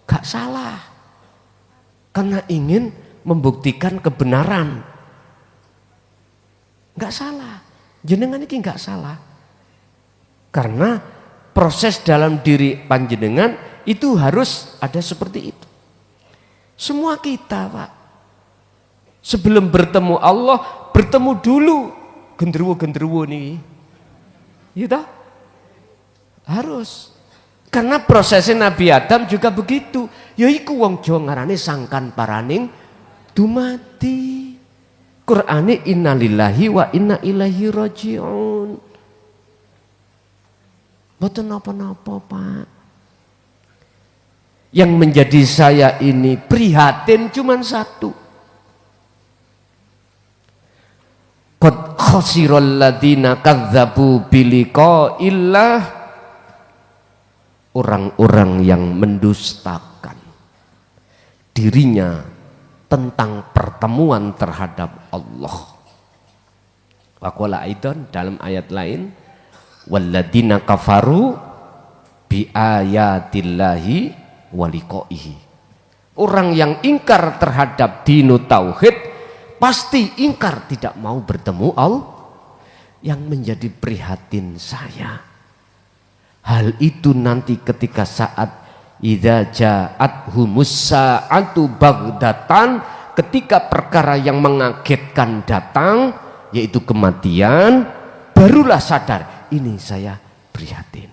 gak salah. Karena ingin membuktikan kebenaran. Gak salah. Jenengan ini gak salah. Karena proses dalam diri panjenengan itu harus ada seperti itu. Semua kita, Pak, sebelum bertemu Allah, bertemu dulu genderuwo-genderuwo nih. Gitu? Harus. Karena prosesnya Nabi Adam juga begitu. Ya iku wong Jawa ngarane sangkan paraning dumati. Qur'ane innalillahi wa inna ilaihi raji'un. Mboten napa-napa, Pak. Yang menjadi saya ini prihatin cuman satu. Qad khasiral ladzina kadzdzabu biliqa'illah. Orang-orang yang mendustakan dirinya tentang pertemuan terhadap Allah. Wa qala aidan dalam ayat lain, walladzina kafaru bi ayatillahi wa liqaihi. Orang yang ingkar terhadap dinu tauhid pasti ingkar tidak mau bertemu Allah. Yang menjadi prihatin saya, hal itu nanti ketika saat idza ja'athumus sa'atu baghdatan, ketika perkara yang mengagetkan datang yaitu kematian, barulah sadar ini saya prihatin.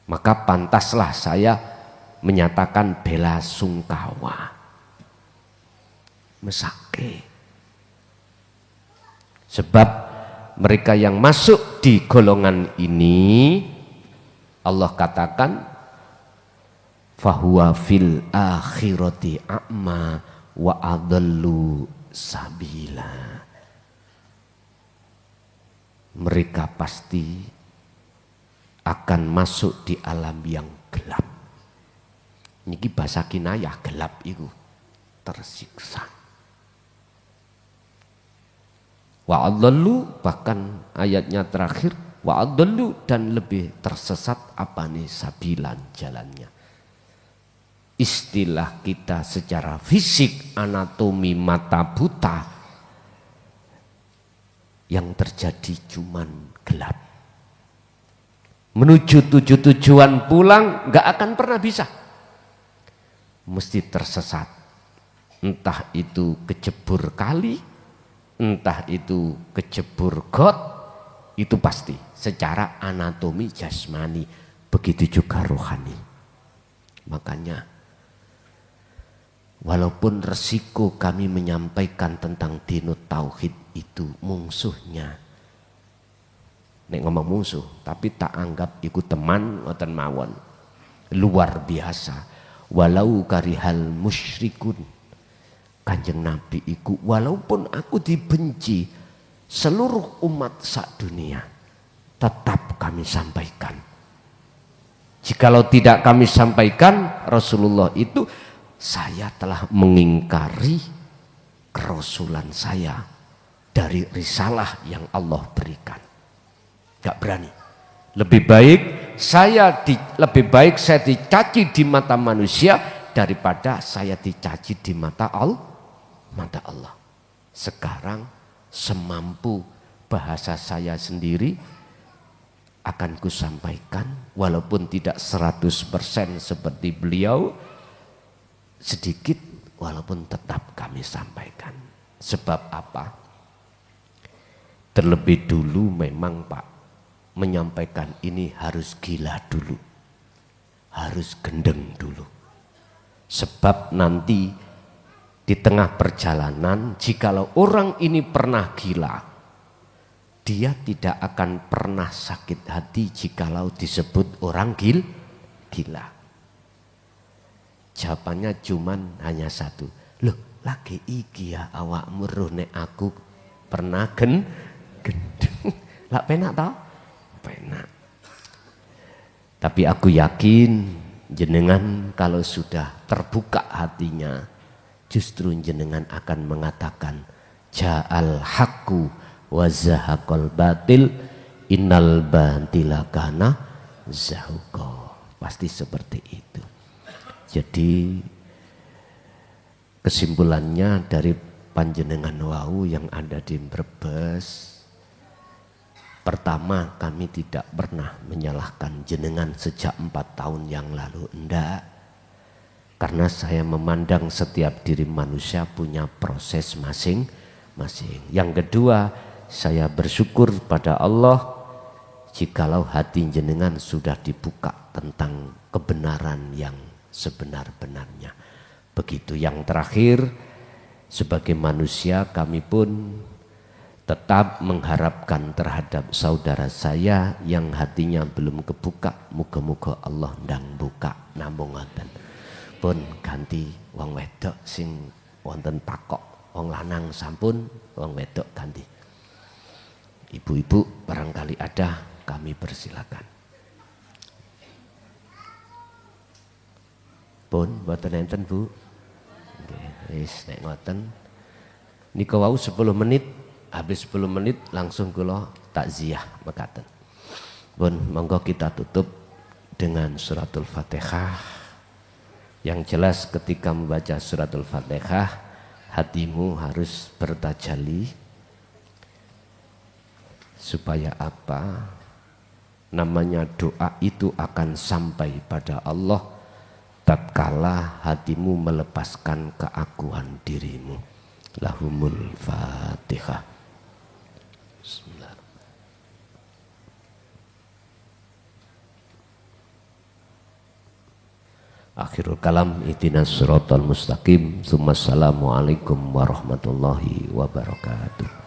Maka pantaslah saya menyatakan bela sungkawa, mesake. Sebab mereka yang masuk di golongan ini Allah katakan fahuwa fil akhirati a'ma wa adallu sabila. Mereka pasti akan masuk di alam yang gelap. Niki bahasa kinayah, gelap itu tersiksa. Wa adallu, bahkan ayatnya terakhir wa adallu, dan lebih tersesat apa nih sabilan, jalannya. Istilah kita secara fisik anatomi mata buta, yang terjadi cuman gelap. Menuju tujuan pulang nggak akan pernah bisa, mesti tersesat. Entah itu kejebur kali, entah itu kejebur got, itu pasti secara anatomi jasmani. Begitu juga rohani. Makanya walaupun resiko kami menyampaikan tentang dinut tauhid itu musuhnya, nek ngomong musuh tapi tak anggap ikut teman ngoten mawon, luar biasa. Walau karihal musyrikun, Kanjeng Nabi iku walaupun aku dibenci seluruh umat sak dunia, tetap kami sampaikan. Jikalau tidak kami sampaikan Rasulullah itu, saya telah mengingkari kerasulan saya dari risalah yang Allah berikan. Gak berani. Lebih baik saya dicaci di mata manusia daripada saya dicaci di mata Allah. Sekarang semampu bahasa saya sendiri akan kusampaikan, walaupun tidak 100% seperti beliau, sedikit walaupun tetap kami sampaikan. Sebab apa? Terlebih dulu memang Pak, menyampaikan ini harus gila dulu, harus gendeng dulu. Sebab nanti di tengah perjalanan, jikalau orang ini pernah gila, dia tidak akan pernah sakit hati jikalau disebut orang gila. Jawabannya cuman hanya satu. Loh, lagi iki ya awakmu roh nek aku pernah gendeng. Lak penak tau? penak. Tapi aku yakin jenengan kalau sudah terbuka hatinya, justru jenengan akan mengatakan ja'al haqqu wa zahaqal batil innal batila kana zahuqa. Pasti seperti itu. Jadi kesimpulannya dari panjenengan wau yang ada di Brebes, pertama, kami tidak pernah menyalahkan jenengan sejak 4 tahun yang lalu, enggak. Karena saya memandang setiap diri manusia punya proses masing-masing. Yang kedua, saya bersyukur pada Allah jikalau hati jenengan sudah dibuka tentang kebenaran yang sebenar-benarnya. Begitu. Yang terakhir, sebagai manusia kami pun tetap mengharapkan terhadap saudara saya yang hatinya belum kebuka, muga-muga Allah ndang buka namung ngoten. Pun ganti wong wedok sing wonten takok, wong lanang sampun, wong wedok ganti. Ibu-ibu barangkali ada, kami persilakan. Pun mboten enten Bu. Nggih, wis nek ngoten nika wau 10 menit. Habis 10 menit langsung kula takziah mekaten. Pun monggo kita tutup dengan suratul Fatihah. Yang jelas ketika membaca suratul Fatihah, hatimu harus bertajalli. Supaya apa? Namanya doa itu akan sampai pada Allah tatkala hatimu melepaskan keakuan dirimu. Lahumul Fatihah. Akhirul kalam ihdinas siratal mustaqim. Assalamualaikum warahmatullahi wabarakatuh.